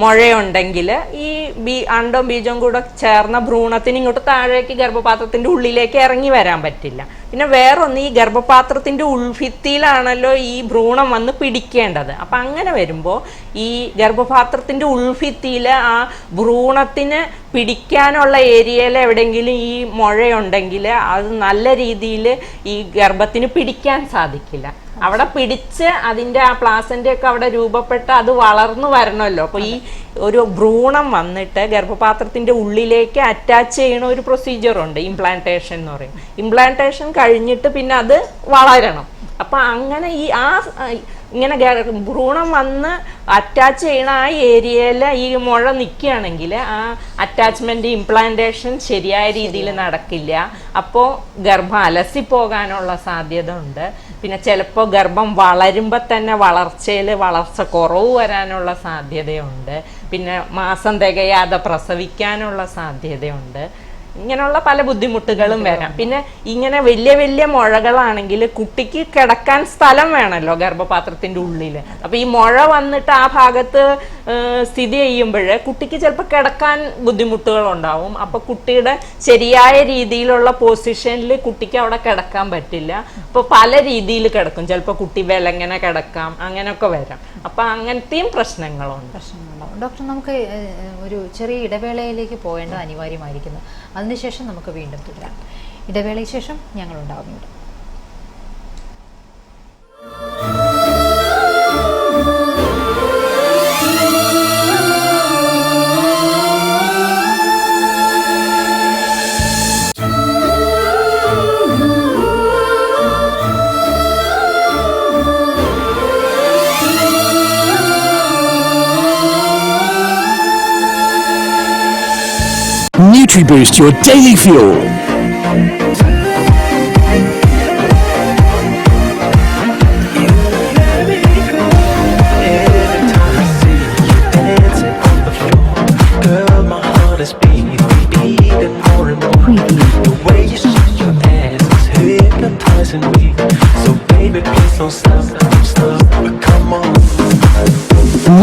മുഴയുണ്ടെങ്കിൽ ഈ അണ്ടവും ബീജവും കൂടെ ചേർന്ന ഭ്രൂണത്തിന് ഇങ്ങോട്ട് താഴേക്ക് ഗർഭപാത്രത്തിന്റെ ഉള്ളിലേക്ക് ഇറങ്ങി വരാൻ പറ്റില്ല. പിന്നെ വേറൊന്ന്, ഈ ഗർഭപാത്രത്തിന്റെ ഉൾഭിത്തിയിലാണല്ലോ ഈ ഭ്രൂണം വന്ന് പിടിക്കേണ്ടത്. അപ്പൊ അങ്ങനെ വരുമ്പോൾ ഈ ഗർഭപാത്രത്തിന്റെ ഉൾഭിത്തിയിൽ ആ ഭ്രൂണത്തിന് പിടിക്കാനുള്ള ഏരിയയിൽ എവിടെയെങ്കിലും ഈ മുഴയുണ്ടെങ്കിൽ അത് നല്ല രീതിയിൽ ഈ ഗർഭത്തിന് പിടിക്കാൻ സാധിക്കില്ല. അവിടെ പിടിച്ച് അതിന്റെ ആ പ്ലാസന്റെ ഒക്കെ അവിടെ രൂപപ്പെട്ട് അത് വളർന്നു വരണമല്ലോ. അപ്പൊ ഈ ഒരു ഭ്രൂണം വന്നിട്ട് ഗർഭപാത്രത്തിന്റെ ഉള്ളിലേക്ക് അറ്റാച്ച് ചെയ്യണ ഒരു പ്രൊസീജിയർ ഉണ്ട്, ഇംപ്ലാന്റേഷൻ എന്ന് പറയും. ഇംപ്ലാന്റേഷൻ കഴിഞ്ഞിട്ട് പിന്നെ അത് വളരണം. അപ്പൊ അങ്ങനെ ഇങ്ങനെ ഭ്രൂണം വന്ന് അറ്റാച്ച് ചെയ്യണ ആ ഏരിയയിൽ ഈ മുഴ നിൽക്കുകയാണെങ്കിൽ ആ അറ്റാച്ച്മെന്റ് ഇംപ്ലാന്റേഷൻ ശരിയായ രീതിയിൽ നടക്കില്ല. അപ്പോൾ ഗർഭം അലസിപ്പോകാനുള്ള സാധ്യത ഉണ്ട്. പിന്നെ ചിലപ്പോൾ ഗർഭം വളരുമ്പോൾ തന്നെ വളർച്ച കുറവ് വരാനുള്ള സാധ്യതയുണ്ട്. പിന്നെ മാസം തികയാതെ പ്രസവിക്കാനുള്ള സാധ്യതയുണ്ട്. ഇങ്ങനെയുള്ള പല ബുദ്ധിമുട്ടുകളും വരാം. പിന്നെ ഇങ്ങനെ വലിയ വലിയ മുഴകളാണെങ്കിൽ കുട്ടിക്ക് കിടക്കാൻ സ്ഥലം വേണമല്ലോ ഗർഭപാത്രത്തിന്റെ ഉള്ളിൽ. അപ്പൊ ഈ മുഴ വന്നിട്ട് ആ ഭാഗത്ത് സ്ഥിതി ചെയ്യുമ്പോൾ കുട്ടിക്ക് ചിലപ്പോൾ കിടക്കാൻ ബുദ്ധിമുട്ടുകൾ ഉണ്ടാവും. അപ്പൊ കുട്ടിയുടെ ശരിയായ രീതിയിലുള്ള പൊസിഷനിൽ കുട്ടിക്ക് അവിടെ കിടക്കാൻ പറ്റില്ല. അപ്പൊ പല രീതിയിൽ കിടക്കും. ചിലപ്പോൾ കുട്ടി വിലങ്ങനെ കിടക്കാം, അങ്ങനെയൊക്കെ വരാം. അപ്പൊ അങ്ങനത്തെയും പ്രശ്നങ്ങളുണ്ടാവും. ഡോക്ടർ, നമുക്ക് ഒരു ചെറിയ ഇടവേളയിലേക്ക് പോകേണ്ടത് അനിവാര്യമായിരിക്കുന്നു. അതിനുശേഷം നമുക്ക് വീണ്ടും തുടരാം. ഇടവേളയ്ക്ക് ശേഷം ഞങ്ങളുണ്ടാവും ഇവിടെ. NutriBoost, your daily fuel.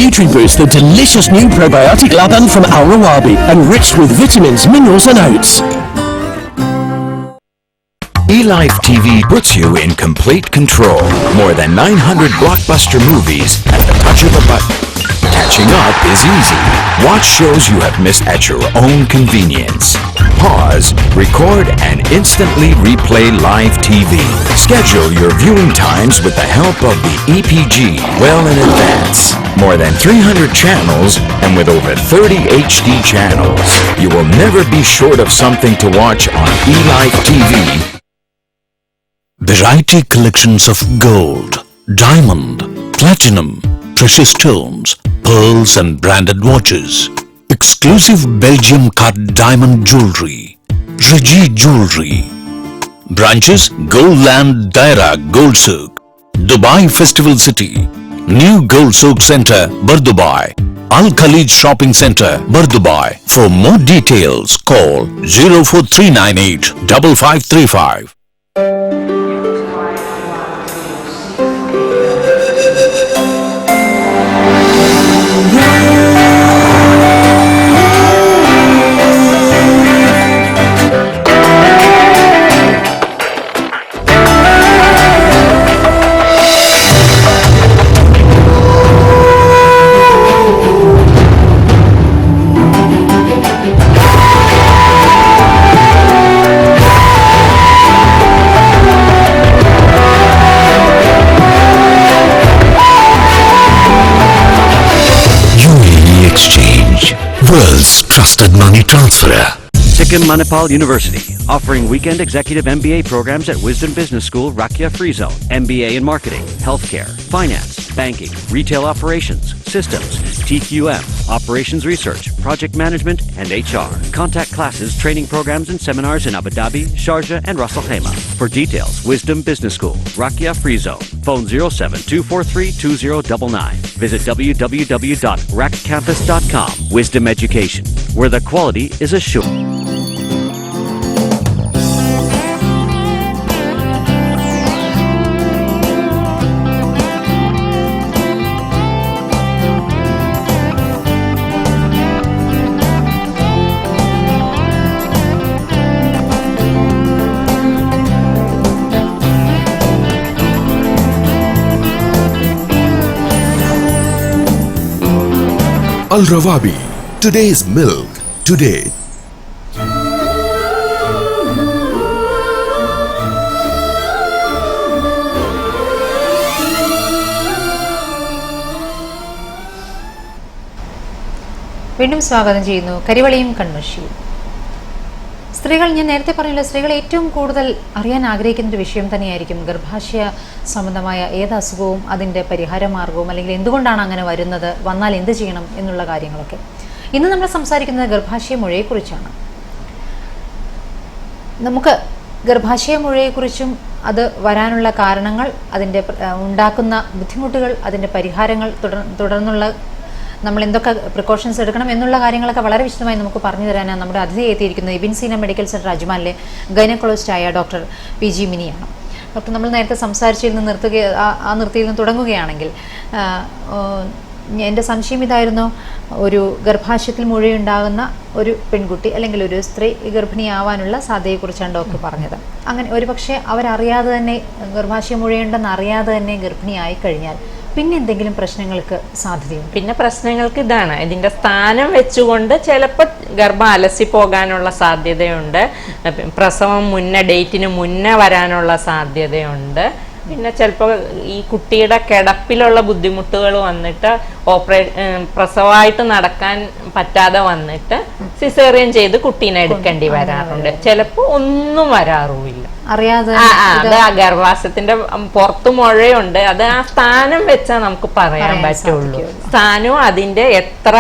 NutriBoost, the delicious new probiotic laban from Al Rawabi, enriched with vitamins, minerals and oats. eLife TV puts you in complete control. More than 900 blockbuster movies at the touch of a button. Catching up is easy. Watch shows you have missed at your own convenience. Pause, record and instantly replay live TV. Schedule your viewing times with the help of the EPG well in advance. More than 300 channels and with over 30 HD channels. You will never be short of something to watch on eLife TV. Variety collections of gold, diamond, platinum, precious stones, pearls and branded watches. Exclusive Belgium cut diamond jewelry. Regie Jewelry. Branches Goldland Daira Gold Souk. Dubai Festival City. New Gold Souk Center, Bardubai. Al Khalid Shopping Center, Bardubai. For more details, call 04398 5535. World's trusted money transferer. Sikkim Manipal University, offering weekend executive MBA programs at Wisdom Business School, Rakia Free Zone, MBA in Marketing, Healthcare, Finance, Banking, Retail Operations, Systems, TQM, Operations Research, Project Management, and HR. Contact classes, training programs, and seminars in Abu Dhabi, Sharjah, and Ras Al Khaimah. For details, Wisdom Business School, Rakia Free Zone. Phone 072432099. Visit www.rackcampus.com. Wisdom Education, where the quality is assured. Al Rawabi, today's milk, today. വീണ്ടും സ്വാഗതം ചെയ്യുന്നു കരിവളിയും കൺമഷിയും. സ്ത്രീകൾ, ഞാൻ നേരത്തെ പറഞ്ഞല്ലോ, സ്ത്രീകൾ ഏറ്റവും കൂടുതൽ അറിയാൻ ആഗ്രഹിക്കുന്ന ഒരു വിഷയം തന്നെയായിരിക്കും ഗർഭാശയ സംബന്ധമായ ഏത് അസുഖവും അതിൻ്റെ പരിഹാര മാർഗവും, അല്ലെങ്കിൽ എന്തുകൊണ്ടാണ് അങ്ങനെ വരുന്നത്, വന്നാൽ എന്ത് ചെയ്യണം എന്നുള്ള കാര്യങ്ങളൊക്കെ. ഇന്ന് നമ്മൾ സംസാരിക്കുന്നത് ഗർഭാശയ മുഴയെക്കുറിച്ചാണ്. നമുക്ക് ഗർഭാശയ മുഴയെക്കുറിച്ചും അത് വരാനുള്ള കാരണങ്ങൾ, അതിൻ്റെ ഉണ്ടാക്കുന്ന ബുദ്ധിമുട്ടുകൾ, അതിൻ്റെ പരിഹാരങ്ങൾ, തുടർന്നുള്ള നമ്മൾ എന്തൊക്കെ പ്രിക്കോഷൻസ് എടുക്കണം എന്നുള്ള കാര്യങ്ങളൊക്കെ വളരെ വിശദമായി നമുക്ക് പറഞ്ഞു തരാനാണ് നമ്മുടെ അതിഥി എത്തിയിരിക്കുന്നത് ഇബിൻ സീന മെഡിക്കൽ സെന്റർ അജ്മാനിലെ ഗൈനക്കോളജിസ്റ്റായ ഡോക്ടർ PG മിനിയാണ്. ഡോക്ടർ, നമ്മൾ നേരത്തെ സംസാരിച്ചതിൽ നിന്ന് നിർത്തിയിൽ നിന്ന് തുടങ്ങുകയാണെങ്കിൽ എൻ്റെ സംശയം ഇതായിരുന്നു, ഒരു ഗർഭാശയത്തിൽ മുഴയുണ്ടാകുന്ന ഒരു പെൺകുട്ടി അല്ലെങ്കിൽ ഒരു സ്ത്രീ ഗർഭിണിയാവാനുള്ള സാധ്യതയെക്കുറിച്ചാണ് ഡോക്ടർ പറഞ്ഞത്. അങ്ങനെ ഒരുപക്ഷെ അവരറിയാതെ തന്നെ ഗർഭാശയ മുഴയുണ്ടെന്ന് അറിയാതെ തന്നെ ഗർഭിണിയായി കഴിഞ്ഞാൽ പിന്നെ എന്തെങ്കിലും പ്രശ്നങ്ങൾക്ക് സാധ്യതയുണ്ട്? പിന്നെ പ്രശ്നങ്ങൾക്ക് ഇതാണ്, ഇതിന്റെ സ്ഥാനം വെച്ചുകൊണ്ട് ചിലപ്പോൾ ഗർഭം അലസി പോകാനുള്ള സാധ്യതയുണ്ട്, പ്രസവം ഡേറ്റിന് മുന്നേ വരാനുള്ള സാധ്യതയുണ്ട്. പിന്നെ ചിലപ്പോൾ ഈ കുട്ടിയുടെ കിടപ്പിലുള്ള ബുദ്ധിമുട്ടുകൾ വന്നിട്ട് പ്രസവമായിട്ട് നടക്കാൻ പറ്റാതെ വന്നിട്ട് സിസേറിയൻ ചെയ്ത് കുട്ടീനെ എടുക്കേണ്ടി വരാറുണ്ട്. ചിലപ്പോൾ ഒന്നും വരാറുമില്ല, അറിയാതെ. അത് ആ ഗർഭാശയത്തിന്റെ പുറത്ത് മുഴയുണ്ട്, അത് ആ സ്ഥാനം വെച്ചാൽ നമുക്ക് പറയാൻ പറ്റുള്ളൂ. സ്ഥാനവും അതിന്റെ എത്ര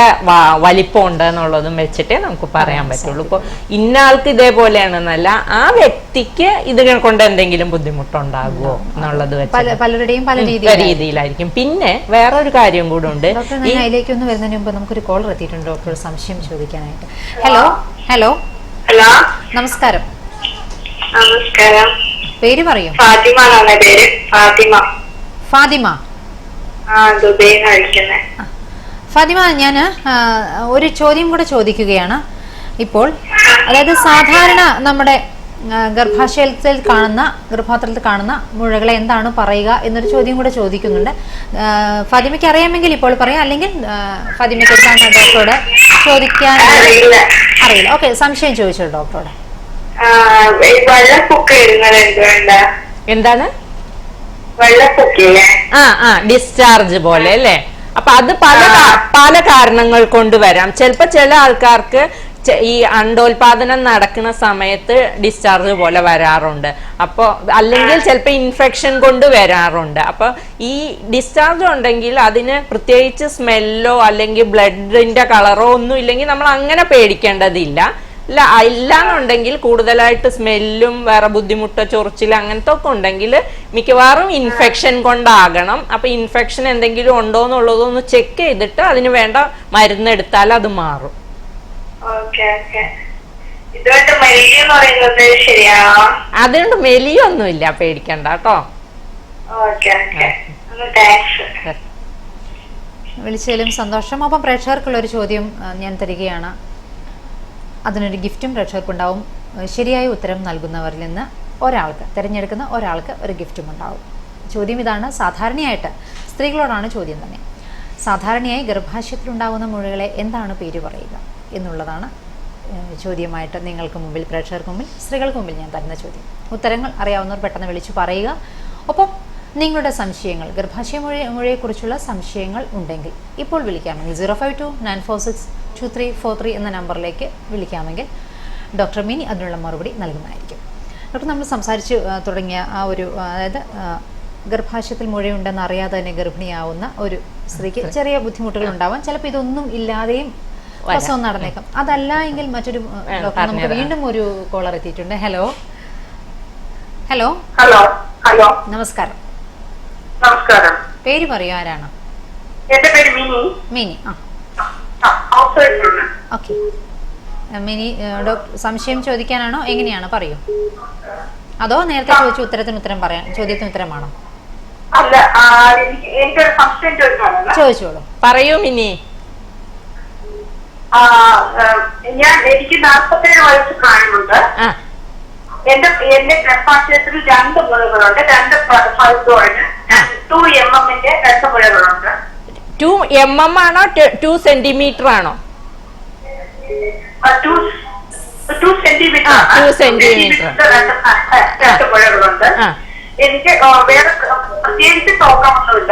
വലിപ്പം ഉണ്ട് എന്നുള്ളതും വെച്ചിട്ടേ നമുക്ക് പറയാൻ പറ്റുള്ളൂ. ഇപ്പൊ ഇന്ന ആൾക്ക് ഇതേപോലെയാണെന്നല്ല, ആ വ്യക്തിക്ക് ഇതിനെ കൊണ്ട് എന്തെങ്കിലും ബുദ്ധിമുട്ടുണ്ടാകുമോ എന്നുള്ളത് വെച്ച് പലരുടെയും പല രീതിയിലായിരിക്കും. പിന്നെ വേറൊരു കാര്യം കൂടെ ഉണ്ട്. അതിലേക്ക് ഒന്ന് വരുന്നതിന് മുമ്പ് നമുക്കൊരു കോളർ എത്തിയിട്ടുണ്ട് ഡോക്ടർ, സംശയം ചോദിക്കാനായിട്ട്. ഹലോ ഹലോ ഹലോ, നമസ്കാരം. നമസ്കാരം. പേര് പറയൂ. ഫാത്തിമ എന്നാണ് പേര്. ഫാത്തിമ. ഫാത്തിമ. ഫാത്തിമ, ഞാൻ ഒരു ചോദ്യം കൂടെ ചോദിക്കുകയാണ് ഇപ്പോൾ. അതായത് സാധാരണ നമ്മുടെ ഗർഭാശയത്തിൽ ഗർഭപാത്രത്തിൽ കാണുന്ന മുഴകളെ എന്താണ് പറയുക എന്നൊരു ചോദ്യം കൂടെ ചോദിക്കുന്നുണ്ട്. ഫാത്തിമയ്ക്ക് അറിയാമെങ്കിൽ ഇപ്പോൾ പറയാം, അല്ലെങ്കിൽ ഫാത്തിമയ്ക്ക് ഡോക്ടറോട് ചോദിക്കാൻ അറിയില്ല. ഓക്കെ, സംശയം ചോദിച്ചോളൂ ഡോക്ടറോട്. എന്താണ് വെള്ളപ്പൊക്കില്ലേ? ഡിസ്ചാർജ് പോലെ അല്ലേ? അപ്പൊ അത് പല കാരണങ്ങൾ കൊണ്ട് വരാം. ചിലപ്പോ ചില ആൾക്കാർക്ക് ഈ അണ്ടോൽപാദനം നടക്കുന്ന സമയത്ത് ഡിസ്ചാർജ് പോലെ വരാറുണ്ട്. അപ്പോൾ അല്ലെങ്കിൽ ചിലപ്പോൾ ഇൻഫെക്ഷൻ കൊണ്ട് വരാറുണ്ട്. അപ്പോൾ ഈ ഡിസ്ചാർജ് ഉണ്ടെങ്കിൽ അതിന് പ്രത്യേകിച്ച് സ്മെല്ലോ അല്ലെങ്കിൽ ബ്ലഡിന്റെ കളറോ ഒന്നും ഇല്ലെങ്കിൽ നമ്മൾ അങ്ങനെ പേടിക്കേണ്ടതില്ല. ഇല്ലാന്നുണ്ടെങ്കിൽ കൂടുതലായിട്ട് സ്മെല്ലും വേറെ ബുദ്ധിമുട്ടോ ചൊറിച്ചിൽ അങ്ങനത്തെ ഒക്കെ ഉണ്ടെങ്കിൽ മിക്കവാറും ഇൻഫെക്ഷൻ കൊണ്ടാകണം. അപ്പൊ ഇൻഫെക്ഷൻ എന്തെങ്കിലും ഉണ്ടോ എന്നുള്ളതൊന്ന് ചെക്ക് ചെയ്തിട്ട് അതിന് വേണ്ട മരുന്നെടുത്താൽ അത് മാറും. അതുകൊണ്ട് മെലിയൊന്നുമില്ല, പേടിക്കണ്ട കേട്ടോ. വിളിച്ചതിലും സന്തോഷം. അപ്പം പ്രേക്ഷകർക്കുള്ളൊരു ചോദ്യം ഞാൻ തരികയാണ്. അതിനൊരു ഗിഫ്റ്റും പ്രേക്ഷകർക്കുണ്ടാവും. ശരിയായ ഉത്തരം നൽകുന്നവരിൽ നിന്ന് തിരഞ്ഞെടുക്കുന്ന ഒരാൾക്ക് ഒരു ഗിഫ്റ്റും ഉണ്ടാവും. ചോദ്യം ഇതാണ്, സാധാരണയായിട്ട് സ്ത്രീകളോടാണ് ചോദ്യം തന്നെ. സാധാരണയായി ഗർഭാശയത്തിലുണ്ടാകുന്ന മുഴകളെ എന്താണ് പേര് പറയുക എന്നുള്ളതാണ് ചോദ്യമായിട്ട് നിങ്ങൾക്ക് മുമ്പിൽ, പ്രേക്ഷകർക്ക് മുമ്പിൽ, സ്ത്രീകൾക്ക് മുമ്പിൽ ഞാൻ തരുന്ന ചോദ്യം. ഉത്തരങ്ങൾ അറിയാവുന്നവർ പെട്ടെന്ന് വിളിച്ചു പറയുക. ഒപ്പം നിങ്ങളുടെ സംശയങ്ങൾ, ഗർഭാശയ മുഴയെക്കുറിച്ചുള്ള സംശയങ്ങൾ ഉണ്ടെങ്കിൽ ഇപ്പോൾ വിളിക്കാമെങ്കിൽ 052-946-2343 എന്ന നമ്പറിലേക്ക് വിളിക്കാമെങ്കിൽ ഡോക്ടർ മിനി അതിനുള്ള മറുപടി നൽകുന്നതായിരിക്കും. ഡോക്ടർ, നമ്മൾ സംസാരിച്ച് തുടങ്ങിയ ആ ഒരു, അതായത് ഗർഭാശയത്തിൽ മുഴയുണ്ടെന്ന് അറിയാതെ തന്നെ ഗർഭിണിയാവുന്ന ഒരു സ്ത്രീക്ക് ചെറിയ ബുദ്ധിമുട്ടുകൾ ഉണ്ടാവാം. ചിലപ്പോൾ ഇതൊന്നും ഇല്ലാതെയും പ്രസവം നടന്നേക്കാം. അതല്ല എങ്കിൽ മറ്റൊരു ഡോക്ടർ, നമുക്ക് വീണ്ടും ഒരു കോളർ എത്തിയിട്ടുണ്ട്. ഹലോ ഹലോ ഹലോ ഹലോ, നമസ്കാരം. നമസ്കാരം. പേര് പറയൂ, ആരാണ്? എന്റെ പേര് mini. Mini. Okay mini, doctor സംശയം ചോദിക്കാനാണോ എങ്ങനെയാണ്? പറയൂ. അതോ നേരത്തെ ചോദിച്ച ഉത്തരത്തിന് ഉത്തരം പറയാൻ, ചോദ്യത്തിന് ഉത്തരമാണോ? അല്ല, എനിക്കൊരു സംശയം ചോദിക്കാനാണ്. ചോദിച്ചോളൂ. പറയൂ മിനി. എനിക്ക് 47 വയസ്സ് പ്രായമുണ്ട്. എന്റെ ഗർഭാശയത്തിൽ 2 മുഴകളുണ്ട്. 2 ഫൈബ്രോയിഡ്, 2 mm 2 മുഴകളുണ്ട്. 2 mm ആണോ 2 സെന്റിമീറ്റർ ആണോ? 2 സെന്റിമീറ്റർ. 2 സെന്റിമീറ്റർ 2 മുഴകളുണ്ട്. എനിക്ക് വേറെ പ്രത്യേകിച്ച് പ്രോബ്ലമൊന്നുമില്ല.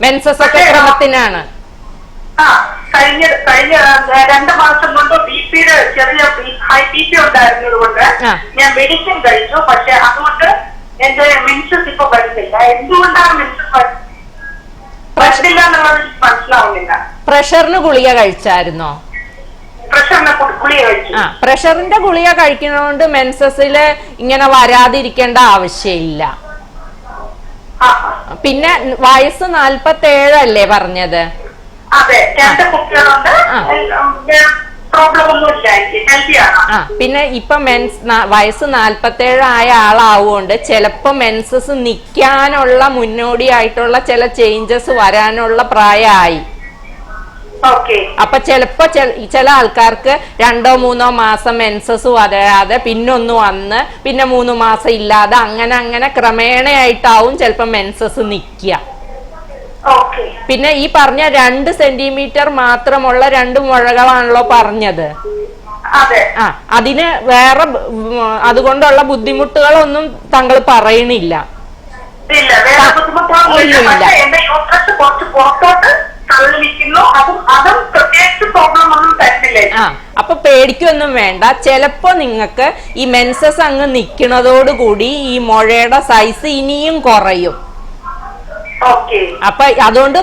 മെൻസസ് ഒക്കെ ക്രമത്തിനാണ്. കഴിഞ്ഞ 2 മാസം കൊണ്ട് ബിപിയുടെ ചെറിയ ഹൈ ബിപി ഉണ്ടായിരുന്നത് കൊണ്ട് ഞാൻ മെഡിസിൻ കഴിച്ചു. പക്ഷെ അതുകൊണ്ട് എന്റെ മെൻസസ് ഇപ്പൊ വരുന്നില്ല. എന്തുകൊണ്ടാണ് മെൻസസ് വരുന്നില്ല എന്നുള്ളത് മനസ്സിലാവുന്നില്ല. പ്രഷറിന് ഗുളിക കഴിച്ചായിരുന്നോ? പ്രഷറിന്റെ ഗുളിക കഴിക്കുന്നതുകൊണ്ട് മെൻസസില് ഇങ്ങനെ വരാതിരിക്കേണ്ട ആവശ്യമില്ല. പിന്നെ വയസ്സ് 47 അല്ലേ പറഞ്ഞത്? അതെ, 2 കുട്ടികളുണ്ട്. പ്രോബ്ലം ഒന്നും ഇല്ല, ഹെൽത്തിയാണ്. പിന്നെ ഇപ്പൊ വയസ്സ് 47 ആയ ആളാവുകൊണ്ട് ചിലപ്പോ മെൻസസ് നിക്കാനുള്ള മുന്നോടിയായിട്ടുള്ള ചില ചേഞ്ചസ് വരാനുള്ള പ്രായമായി. അപ്പൊ ചിലപ്പോ ചില ആൾക്കാർക്ക് 2-3 മാസം മെൻസസ് വരാതെ പിന്നൊന്ന് വന്ന് പിന്നെ 3 മാസം ഇല്ലാതെ അങ്ങനെ ക്രമേണയായിട്ടാവും ചിലപ്പോ മെൻസസ് നിക്കുക. പിന്നെ ഈ പറഞ്ഞ 2 സെന്റിമീറ്റർ മാത്രമുള്ള 2 മുഴകളാണല്ലോ പറഞ്ഞത്. അതിന് വേറെ അതുകൊണ്ടുള്ള ബുദ്ധിമുട്ടുകളൊന്നും താങ്കൾ പറയണില്ല. അപ്പൊ പേടിക്കൊന്നും വേണ്ട. ചിലപ്പോ നിങ്ങൾക്ക് ഈ മെൻസസ് അങ്ങ് നിക്കണതോടുകൂടി ഈ മുഴയുടെ സൈസ് ഇനിയും കുറയും. അപ്പൊ അതുകൊണ്ട്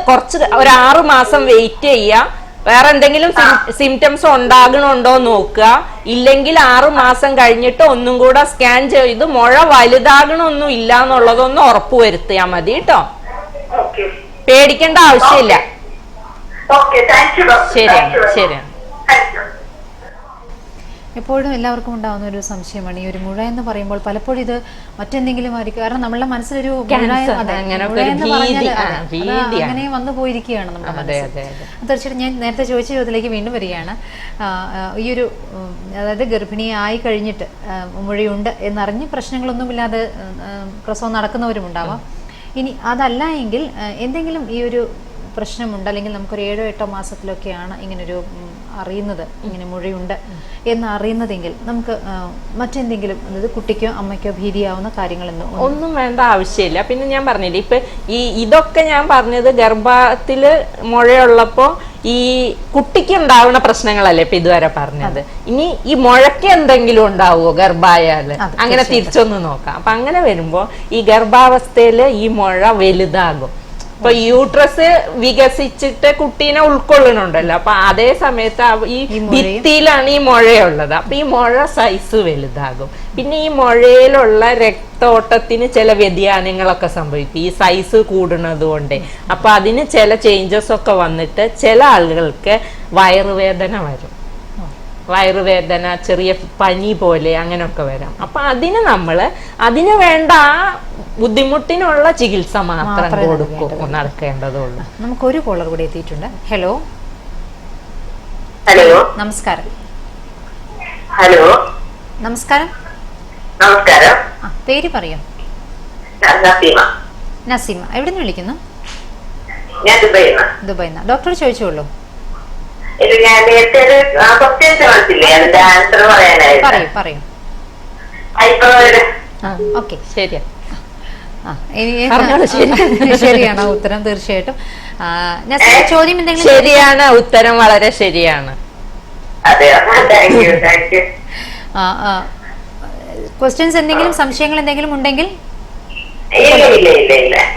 ഒരു 6 മാസം വെയിറ്റ് ചെയ്യുക. വേറെ എന്തെങ്കിലും സിംറ്റംസ് ഉണ്ടാകണുണ്ടോ നോക്കുക. ഇല്ലെങ്കിൽ 6 മാസം കഴിഞ്ഞിട്ട് ഒന്നും കൂടെ സ്കാൻ ചെയ്ത് മുഴ വലുതാകണമൊന്നും ഇല്ല എന്നുള്ളതൊന്ന് ഉറപ്പുവരുത്തിയാ മതി കേട്ടോ. പേടിക്കേണ്ട ആവശ്യമില്ല. ശരിയാണ്. എപ്പോഴും എല്ലാവർക്കും ഉണ്ടാകുന്ന ഒരു സംശയമാണ് ഈ ഒരു മുഴ എന്ന് പറയുമ്പോൾ. പലപ്പോഴും ഇത് മറ്റെന്തെങ്കിലും ആയിരിക്കും. കാരണം നമ്മളുടെ മനസ്സിലൊരു അങ്ങനെ വന്നു പോയിരിക്കുകയാണ് നമ്മുടെ മനസ്സിൽ. തീർച്ചയായിട്ടും ഞാൻ നേരത്തെ ചോദിച്ച ചോദ്യത്തിലേക്ക് വീണ്ടും വരികയാണ്. ഈ ഒരു അതായത് ഗർഭിണിയായി കഴിഞ്ഞിട്ട് മുഴയുണ്ട് എന്നറിഞ്ഞ് പ്രശ്നങ്ങളൊന്നുമില്ലാതെ പ്രസവം നടക്കുന്നവരുമുണ്ടാവാം. ഇനി അതല്ല എങ്കിൽ എന്തെങ്കിലും ഈ ഒരു പ്രശ്നമുണ്ട്, അല്ലെങ്കിൽ നമുക്കൊരു 7-8 മാസത്തിലൊക്കെയാണ് ഇങ്ങനൊരു അറിയുന്നത്, ഇങ്ങനെ മുഴയുണ്ട് എന്ന് അറിയുന്നതെങ്കിൽ നമുക്ക് മറ്റെന്തെങ്കിലും, അതായത് കുട്ടിക്കോ അമ്മയ്ക്കോ ഭീതിയാവുന്ന ഒന്നും വേണ്ട ആവശ്യമില്ല. പിന്നെ ഞാൻ പറഞ്ഞില്ലേ, ഇപ്പൊ ഇതൊക്കെ ഞാൻ പറഞ്ഞത് ഗർഭത്തില് മുഴയുള്ളപ്പോ ഈ കുട്ടിക്ക് ഉണ്ടാവുന്ന പ്രശ്നങ്ങളല്ലേ ഇപ്പൊ ഇതുവരെ പറഞ്ഞത്. ഇനി ഈ മുഴയ്ക്ക് എന്തെങ്കിലും ഉണ്ടാവുമോ ഗർഭായാല്? അങ്ങനെ തിരിച്ചൊന്ന് നോക്കാം. അപ്പൊ അങ്ങനെ വരുമ്പോ ഈ ഗർഭാവസ്ഥയില് ഈ മുഴ വലുതാകും. ഇപ്പൊ യൂട്രസ് വികസിച്ചിട്ട് കുട്ടീനെ ഉൾക്കൊള്ളുന്നുണ്ടല്ലോ. അപ്പൊ അതേ സമയത്ത് ഈ ഭിത്തിയിലാണ് ഈ മുഴയുള്ളത്. അപ്പൊ ഈ മുഴ സൈസ് വലുതാകും. പിന്നെ ഈ മുഴയിലുള്ള രക്തോട്ടത്തിന് ചില വ്യതിയാനങ്ങളൊക്കെ സംഭവിക്കും ഈ സൈസ് കൂടുന്നത് കൊണ്ട്. അപ്പൊ അതിന് ചില ചേഞ്ചസ് ഒക്കെ വന്നിട്ട് ചില ആളുകൾക്ക് വയറുവേദന വരും. വയറുവേദന, ചെറിയ പനി പോലെ അങ്ങനെയൊക്കെ വരാം. അപ്പൊ അതിന് വേണ്ട ആ ബുദ്ധിമുട്ടിനുള്ള ചികിത്സ മാത്രം കൊടുക്കും, നടക്കേണ്ടതുള്ളൂ. നമുക്കൊരു കോളർ കൂടി എത്തിയിട്ടുണ്ട്. ഹലോ നമസ്കാരം. നമസ്കാരം. പേര് പറയൂ. നസീമ. എവിടെ നിന്ന് വിളിക്കുന്നു? ദുബൈന്ന്. ഡോക്ടർ ചോദിച്ചോളൂ. പറയൂ. ഓക്കെ, ശരിയാ. ശരിയാണ് ഉത്തരം. തീർച്ചയായിട്ടും ചോദ്യം എന്തെങ്കിലും? ശരിയാണ് ഉത്തരം, വളരെ ശരിയാണ്. ക്വസ്റ്റ്യൻസ് എന്തെങ്കിലും, സംശയങ്ങൾ എന്തെങ്കിലും ഉണ്ടെങ്കിൽ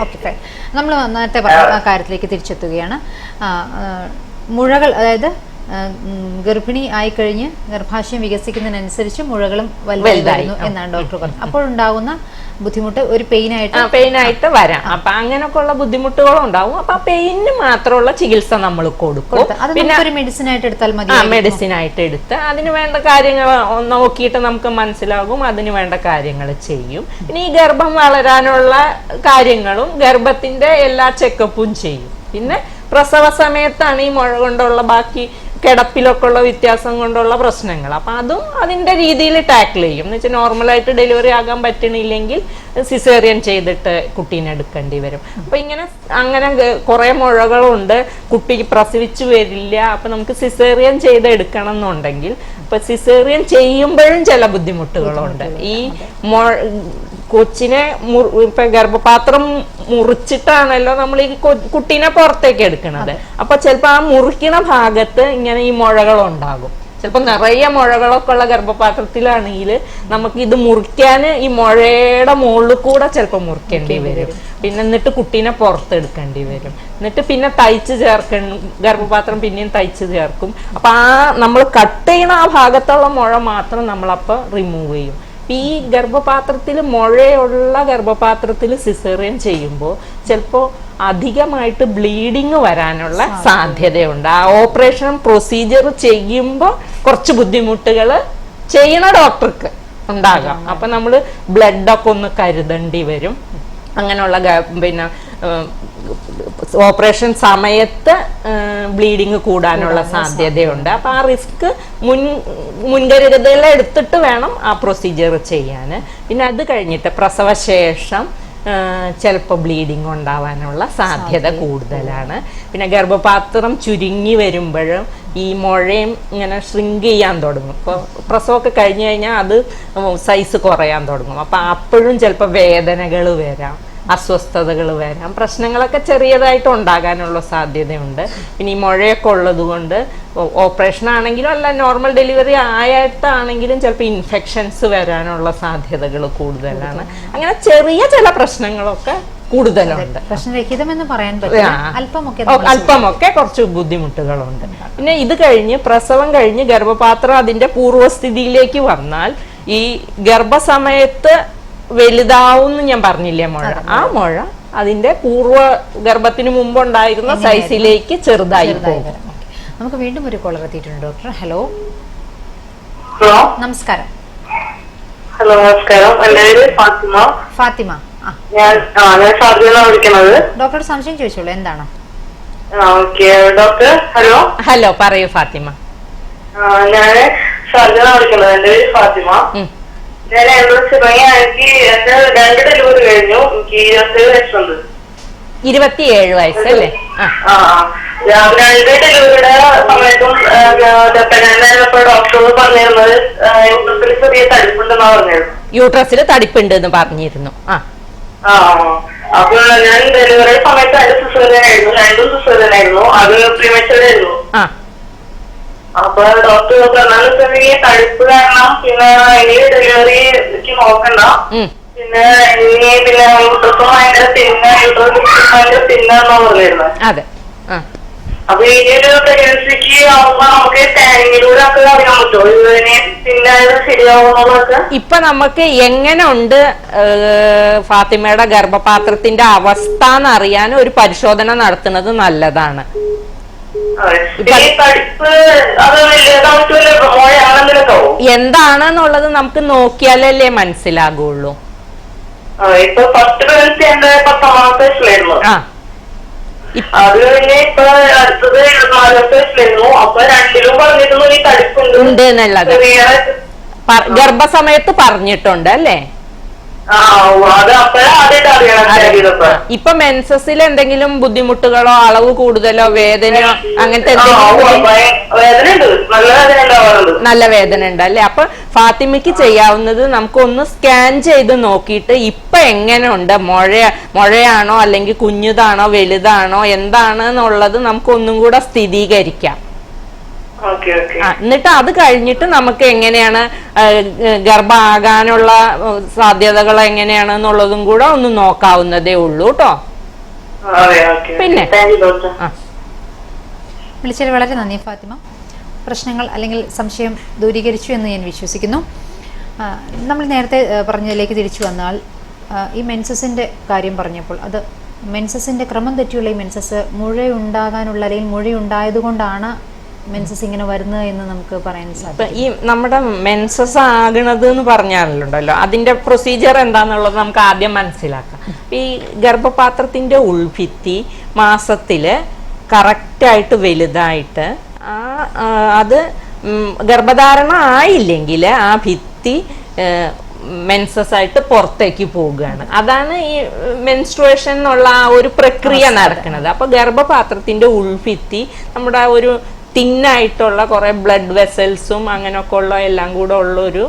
ഓക്കെ ഫൈൻ. നമ്മൾ നേരത്തെ പറഞ്ഞ കാര്യത്തിലേക്ക് തിരിച്ചെത്തുകയാണ്. മുഴകൾ, അതായത് ഗർഭിണി ആയിക്കഴിഞ്ഞ് ഗർഭാശയം വികസിക്കുന്നതിനനുസരിച്ച് മുഴകളും വലുതായിരുന്നു എന്നാണ് ഡോക്ടർ പറഞ്ഞത്. അപ്പോഴുണ്ടാകുന്ന ബുദ്ധിമുട്ട് ഒരു പെയിനായിട്ട് വരാം. അപ്പൊ അങ്ങനെയൊക്കെ ഉള്ള ബുദ്ധിമുട്ടുകളും ഉണ്ടാവും. അപ്പൊ പെയിന് മാത്രമുള്ള ചികിത്സ നമ്മൾ കൊടുക്കും. പിന്നെ ഒരു മെഡിസിൻ ആയിട്ട് എടുത്താൽ മതി. മെഡിസിൻ ആയിട്ട് എടുത്ത് അതിന് വേണ്ട കാര്യങ്ങൾ നോക്കിയിട്ട് നമുക്ക് മനസ്സിലാകും, അതിന് വേണ്ട കാര്യങ്ങൾ ചെയ്യും. ഇനി ഈ ഗർഭം വളരാനുള്ള കാര്യങ്ങളും ഗർഭത്തിന്റെ എല്ലാ ചെക്കപ്പും ചെയ്യും. പിന്നെ പ്രസവ സമയത്താണ് ഈ മുഴ കൊണ്ടുള്ള ബാക്കി കിടപ്പിലൊക്കെ ഉള്ള വ്യത്യാസം കൊണ്ടുള്ള പ്രശ്നങ്ങൾ. അപ്പൊ അതും അതിന്റെ രീതിയിൽ ടാക്കിൾ ചെയ്യും. എന്ന് വെച്ചാൽ നോർമലായിട്ട് ഡെലിവറി ആകാൻ പറ്റണില്ലെങ്കിൽ സിസേറിയൻ ചെയ്തിട്ട് കുട്ടീനെ എടുക്കേണ്ടി വരും. അപ്പൊ അങ്ങനെ കുറെ മുഴകളുണ്ട്, കുട്ടി പ്രസവിച്ചു വരില്ല. അപ്പൊ നമുക്ക് സിസേറിയൻ ചെയ്ത് എടുക്കണം എന്നുണ്ടെങ്കിൽ ഇപ്പൊ സിസേറിയൻ ചെയ്യുമ്പോഴും ചില ബുദ്ധിമുട്ടുകളുണ്ട്. ഈ കൊച്ചിനെ ഇപ്പൊ ഗർഭപാത്രം മുറിച്ചിട്ടാണല്ലോ നമ്മൾ ഈ കുട്ടീനെ പുറത്തേക്ക് എടുക്കുന്നത്. അപ്പൊ ചിലപ്പോ ആ മുറിക്കണ ഭാഗത്ത് ഇങ്ങനെ ഈ മുഴകൾ ഉണ്ടാകും. ചിലപ്പോ നിറയെ മുഴകളൊക്കെ ഉള്ള ഗർഭപാത്രത്തിലാണെങ്കിൽ നമുക്ക് ഇത് മുറിക്കാൻ ഈ മുഴയുടെ മുകളിൽ കൂടെ ചിലപ്പോ മുറിക്കേണ്ടി വരും. പിന്നെ എന്നിട്ട് കുട്ടീനെ പുറത്തെടുക്കേണ്ടി വരും. എന്നിട്ട് പിന്നെ തയ്ച്ച് ചേർക്കണം, ഗർഭപാത്രം പിന്നെയും തയ്ച്ച് ചേർക്കും. അപ്പൊ ആ നമ്മൾ കട്ട് ചെയ്യണ ആ ഭാഗത്തുള്ള മുഴ മാത്രം നമ്മളപ്പോ റിമൂവ് ചെയ്യും. ഈ ഗർഭപാത്രത്തിൽ മുഴയുള്ള ഗർഭപാത്രത്തിൽ സിസേറിയൻ ചെയ്യുമ്പോൾ ചിലപ്പോൾ അധികമായിട്ട് ബ്ലീഡിങ് വരാനുള്ള സാധ്യതയുണ്ട്. ആ ഓപ്പറേഷൻ പ്രൊസീജിയർ ചെയ്യുമ്പോൾ കുറച്ച് ബുദ്ധിമുട്ടുകൾ ചെയ്യണ ഡോക്ടർക്ക് ഉണ്ടാകാം. അപ്പൊ നമ്മൾ ബ്ലഡൊക്കെ ഒന്ന് കരുതേണ്ടി വരും. അങ്ങനെയുള്ള പിന്നെ ഓപ്പറേഷൻ സമയത്ത് ബ്ലീഡിങ് കൂടാനുള്ള സാധ്യതയുണ്ട്. അപ്പൊ ആ റിസ്ക് മുൻകരുതലുകൾ എടുത്തിട്ട് വേണം ആ പ്രൊസീജിയർ ചെയ്യാൻ. പിന്നെ അത് കഴിഞ്ഞിട്ട് പ്രസവശേഷം ചിലപ്പോൾ ബ്ലീഡിങ് ഉണ്ടാവാനുള്ള സാധ്യത കൂടുതലാണ്. പിന്നെ ഗർഭപാത്രം ചുരുങ്ങി വരുമ്പോഴും ഈ മുഴയും ഇങ്ങനെ ഷ്രിങ്ക് ചെയ്യാൻ തുടങ്ങും. ഇപ്പോൾ പ്രസവമൊക്കെ കഴിഞ്ഞു കഴിഞ്ഞാൽ അത് സൈസ് കുറയാൻ തുടങ്ങും. അപ്പം അപ്പോഴും ചിലപ്പോൾ വേദനകൾ വരാം, അസ്വസ്ഥതകൾ വരാം, പ്രശ്നങ്ങളൊക്കെ ചെറിയതായിട്ട് ഉണ്ടാകാനുള്ള സാധ്യതയുണ്ട്. പിന്നെ ഈ മുഴയൊക്കെ ഉള്ളത് കൊണ്ട് ഓപ്പറേഷൻ ആണെങ്കിലും അല്ല നോർമൽ ഡെലിവറി ആയിട്ടാണെങ്കിലും ചിലപ്പോൾ ഇൻഫെക്ഷൻസ് വരാനുള്ള സാധ്യതകൾ കൂടുതലാണ്. അങ്ങനെ ചെറിയ ചില പ്രശ്നങ്ങളൊക്കെ കൂടുതലുണ്ട്. പ്രശ്നരഹിതമെന്ന് പറയാൻ പറ്റില്ല, അല്പമൊക്കെ കുറച്ച് ബുദ്ധിമുട്ടുകളുണ്ട്. പിന്നെ ഇത് കഴിഞ്ഞ് പ്രസവം കഴിഞ്ഞ് ഗർഭപാത്രം അതിന്റെ പൂർവ്വസ്ഥിതിയിലേക്ക് വന്നാൽ ഈ ഗർഭസമയത്ത് വലുതാവും ഞാൻ പറഞ്ഞില്ലേ മുഴ, ആ മുഴ അതിന്റെ പൂർവ്വ ഗർഭത്തിന് മുമ്പ് ഉണ്ടായിരുന്ന സൈസിലേക്ക് ചെറുതായി പോകും. നമുക്ക് വീണ്ടും ഒരു കോളർ എത്തിയിട്ടുണ്ട് ഡോക്ടർ. ഹലോ ഹലോ നമസ്കാരം. ഹലോ നമസ്കാരം, എന്റെ പേര് ഫാത്തിമ. ഫാത്തിമ, ഞാൻ ഷാർജയിലാണ് വിളിക്കുന്നത്. ഡോക്ടർ സംശയം ചോദിച്ചോളൂ, എന്താണ്? Doctor hello. ഹലോ പറയൂ ഫാത്തിമ. ഞാൻ ഷാർജയിലാണ് വിളിക്കുന്നത്. എന്റെ പേര് ഫാത്തിമ. ഞാൻ എനിക്ക് എന്റെ 2 ഡെലിവറി കഴിഞ്ഞു. എനിക്ക് 27 വയസ്സുണ്ട്. 27 വയസ്സല്ലേ? 2 ഡെലിവറിയുടെ സമയത്തും ഡോക്ടർ പറഞ്ഞിരുന്നത് യൂട്രസിൽ ചെറിയ തടിപ്പുണ്ടെന്നാ പറഞ്ഞിരുന്നു. യൂട്രസിൽ തടിപ്പുണ്ട് എന്ന് പറഞ്ഞിരുന്നു. അപ്പൊ ഞാൻ ഡെലിവറി സമയത്ത് അതിന്റെ സിസേറിയനായിരുന്നു, 2 സിസേറിയനായിരുന്നു. അത് പ്രീമച്ചുർ ആയിരുന്നു. അപ്പൊ ഡോക്ടർ പറഞ്ഞാൽ ഈ തടിപ്പ് കാരണം പിന്നെ ഇനി ഡെലിവറിക്ക് നോക്കണ്ട, പിന്നെ ഇനി പിന്നെ യൂട്രസും ഭയങ്കര തിന്നാന്നാ പറഞ്ഞിരുന്നത്. അതെ. അപ്പൊ ഈ ഒരു പ്രഗ്നൻസിക്ക് ആവുമ്പോ നമുക്ക് സ്കാനിങ്ങിലൂടെ ഒക്കെ അറിയാൻ പറ്റുമോ ഇതിനെ തിന്നായത് ശരിയാവുന്നതൊക്കെ? ഇപ്പൊ നമുക്ക് എങ്ങനെ ഉണ്ട് ഫാത്തിമയുടെ ഗർഭപാത്രത്തിന്റെ അവസ്ഥ എന്നറിയാൻ ഒരു പരിശോധന നടത്തുന്നത് നല്ലതാണ്. എന്താണെന്നുള്ളത് നമുക്ക് നോക്കിയാലല്ലേ മനസ്സിലാകുള്ളൂ. ഇപ്പൊ ഫസ്റ്റ് പ്രഗ്നൻസി എന്റെ 10ാമത്തെ വയസ്സിലായിരുന്നു. അത് കഴിഞ്ഞ് ഇപ്പൊ അടുത്തത് 24ാമത്തെ വയസ്സിലായിരുന്നു. അപ്പൊ 2ലും പറഞ്ഞിരുന്നു ഈ തടിപ്പുണ്ട് എന്നുള്ളത് ഗർഭസമയത്ത് പറഞ്ഞിട്ടുണ്ട് അല്ലേ? ഇപ്പൊ മെൻസസിൽ എന്തെങ്കിലും ബുദ്ധിമുട്ടുകളോ അളവ് കൂടുതലോ വേദനയോ അങ്ങനത്തെ നല്ല വേദന ഉണ്ട് അല്ലെ? അപ്പൊ ഫാത്തിമയ്ക്ക് ചെയ്യാവുന്നത് നമുക്കൊന്ന് സ്കാൻ ചെയ്ത് നോക്കിയിട്ട് ഇപ്പൊ എങ്ങനെ ഉണ്ട്, മുഴയാണോ അല്ലെങ്കിൽ കുഞ്ഞുതാണോ വലുതാണോ എന്താണ് എന്നുള്ളത് നമുക്ക് ഒന്നും കൂടെ സ്ഥിരീകരിക്കാം. എന്നിട്ട് അത് കഴിഞ്ഞിട്ട് നമുക്ക് എങ്ങനെയാണ് ഗർഭമാകാനുള്ള സാധ്യതകൾ എങ്ങനെയാണെന്നുള്ളതും കൂടെ ഒന്ന് നോക്കാവുന്നതേ ഉള്ളൂ കേട്ടോ. പിന്നെ വിളിച്ചത് വളരെ നന്ദി ഫാത്തിമ. പ്രശ്നങ്ങൾ അല്ലെങ്കിൽ സംശയം ദൂരീകരിച്ചു എന്ന് ഞാൻ വിശ്വസിക്കുന്നു. നമ്മൾ നേരത്തെ പറഞ്ഞതിലേക്ക് തിരിച്ചു വന്നാൽ ഈ മെൻസസിൻ്റെ കാര്യം പറഞ്ഞപ്പോൾ അത് മെൻസസിൻ്റെ ക്രമം തെറ്റിയുള്ള ഈ മെൻസസ് മുഴയുണ്ടാകാനുള്ള അല്ലെങ്കിൽ മുഴയുണ്ടായതുകൊണ്ടാണ് മെൻസസ് ഇങ്ങനെ വരുന്നത് എന്ന് നമുക്ക് പറയാൻ സാധിക്കും. ഈ നമ്മുടെ മെൻസസ് ആകണത് എന്ന് പറഞ്ഞാലുണ്ടല്ലോ അതിന്റെ പ്രൊസീജിയർ എന്താന്നുള്ളത് നമുക്ക് ആദ്യം മനസ്സിലാക്കാം. ഈ ഗർഭപാത്രത്തിന്റെ ഉൾഭിത്തി മാസത്തില് കറക്റ്റായിട്ട് വലുതായിട്ട് അത് ഗർഭധാരണ ആയില്ലെങ്കിൽ ആ ഭിത്തി മെൻസസ് ആയിട്ട് പുറത്തേക്ക് പോവുകയാണ്. അതാണ് ഈ മെൻസ്ട്രുവേഷൻ എന്നുള്ള ആ ഒരു പ്രക്രിയ നടക്കുന്നത്. അപ്പൊ ഗർഭപാത്രത്തിന്റെ ഉൾഭിത്തി നമ്മുടെ ഒരു തിന്നായിട്ടുള്ള കുറെ ബ്ലഡ് വെസൽസും അങ്ങനെയൊക്കെ ഉള്ള എല്ലാം കൂടെ ഉള്ള ഒരു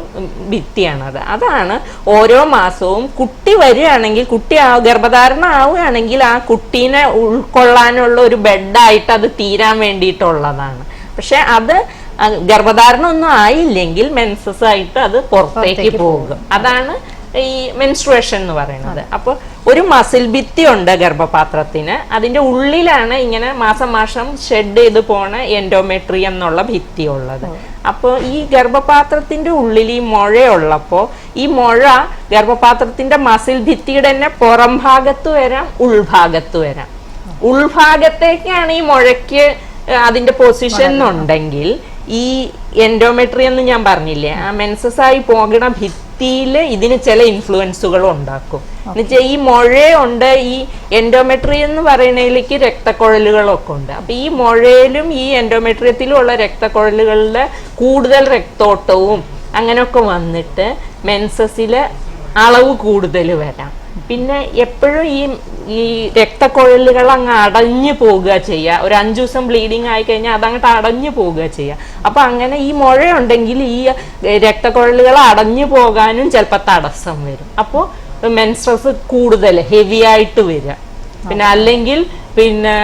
ഭിത്തിയാണത്. അതാണ് ഓരോ മാസവും കുട്ടി വരികയാണെങ്കിൽ കുട്ടി ഗർഭധാരണ ആവുകയാണെങ്കിൽ ആ കുട്ടീനെ ഉൾക്കൊള്ളാനുള്ള ഒരു ബെഡായിട്ട് അത് തീരാൻ വേണ്ടിയിട്ടുള്ളതാണ്. പക്ഷെ അത് ഗർഭധാരണ ഒന്നും ആയില്ലെങ്കിൽ മെൻസസ് ആയിട്ട് അത് പുറത്തേക്ക് പോകും. അതാണ് ഈ മെൻസ്ട്രുവേഷൻ എന്ന് പറയുന്നത്. അപ്പോൾ ഒരു മസിൽ ഭിത്തി ഉണ്ട് ഗർഭപാത്രത്തിന്, അതിന്റെ ഉള്ളിലാണ് ഇങ്ങനെ മാസം മാസം ഷെഡ് ചെയ്ത് പോണ എൻഡോമെട്രിയം എന്നുള്ള ഭിത്തി ഉള്ളത്. അപ്പോൾ ഈ ഗർഭപാത്രത്തിന്റെ ഉള്ളിൽ ഈ മുഴയുള്ളപ്പോൾ ഈ മുഴ ഗർഭപാത്രത്തിന്റെ മസിൽ ഭിത്തിയുടെ തന്നെ പുറം ഭാഗത്ത് വരാം, ഉൾഭാഗത്ത് വരാം. ഉൾഭാഗത്തേക്കാണ് ഈ മുഴയ്ക്ക് അതിന്റെ പൊസിഷൻ ഉണ്ടെങ്കിൽ ഈ എൻഡോമെട്രി എന്ന് ഞാൻ പറഞ്ഞില്ലേ, ആ മെൻസസ് ആയി പോകണ ഭിത്തിയിൽ ഇതിന് ചില ഇൻഫ്ലുവൻസുകൾ ഉണ്ടാക്കും. എന്നുവെച്ചാൽ ഈ മുഴയുണ്ട്, ഈ എൻഡോമെട്രി എന്ന് പറയുന്നതിലേക്ക് രക്തക്കുഴലുകളൊക്കെ ഉണ്ട്. അപ്പൊ ഈ മുഴയിലും ഈ എൻഡോമെട്രിയത്തിലും ഉള്ള രക്തക്കുഴലുകളിലെ കൂടുതൽ രക്തോട്ടവും അങ്ങനെയൊക്കെ വന്നിട്ട് മെൻസസിലെ അളവ് കൂടുതൽ വരാം. പിന്നെ എപ്പോഴും ഈ രക്തക്കുഴലുകൾ അങ്ങ് അടഞ്ഞു പോകുക ചെയ്യുക. ഒരു 5 ദിവസം ബ്ലീഡിങ് ആയി കഴിഞ്ഞാൽ അതങ്ങോട്ട് അടഞ്ഞു പോകുക ചെയ്യുക. അപ്പൊ അങ്ങനെ ഈ മുഴയുണ്ടെങ്കിൽ ഈ രക്തക്കുഴലുകൾ അടഞ്ഞു പോകാനും ചിലപ്പോൾ തടസ്സം വരും. അപ്പോൾ മെൻസ്ട്രസ് കൂടുതൽ ഹെവി ആയിട്ട് വരിക, പിന്നെ അല്ലെങ്കിൽ പിന്നെ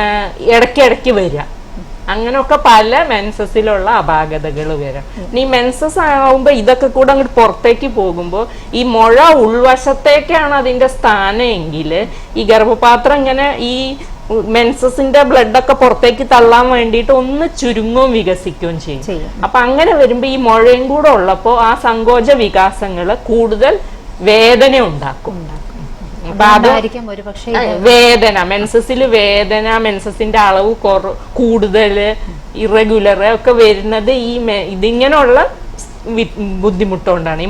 ഇടയ്ക്കിടയ്ക്ക് വരിക. അങ്ങനെയൊക്കെ പല മെൻസസിലുള്ള അപാകതകൾ വരും. ഈ മെൻസസ് ആവുമ്പോൾ ഇതൊക്കെ കൂടെ അങ്ങോട്ട് പുറത്തേക്ക് പോകുമ്പോൾ ഈ മുഴ ഉൾവശത്തേക്കാണ് അതിന്റെ സ്ഥാനം എങ്കിൽ ഈ ഗർഭപാത്രം ഇങ്ങനെ ഈ മെൻസസിന്റെ ബ്ലഡൊക്കെ പുറത്തേക്ക് തള്ളാൻ വേണ്ടിയിട്ട് ഒന്ന് ചുരുങ്ങും വികസിക്കുകയും ചെയ്യും. അപ്പൊ അങ്ങനെ വരുമ്പോ ഈ മുഴയും കൂടെ ഉള്ളപ്പോ ആ സങ്കോച വികാസങ്ങള് കൂടുതൽ വേദന ഉണ്ടാക്കും. വേദന, മെൻസസിൽ വേദന, മെൻസസിന്റെ അളവ് കൂടുതൽ, ഇറഗുലർ ഒക്കെ വരുന്നത് ഈ ഇതിങ്ങനെയുള്ള ബുദ്ധിമുട്ടുകൊണ്ടാണ്. ഈ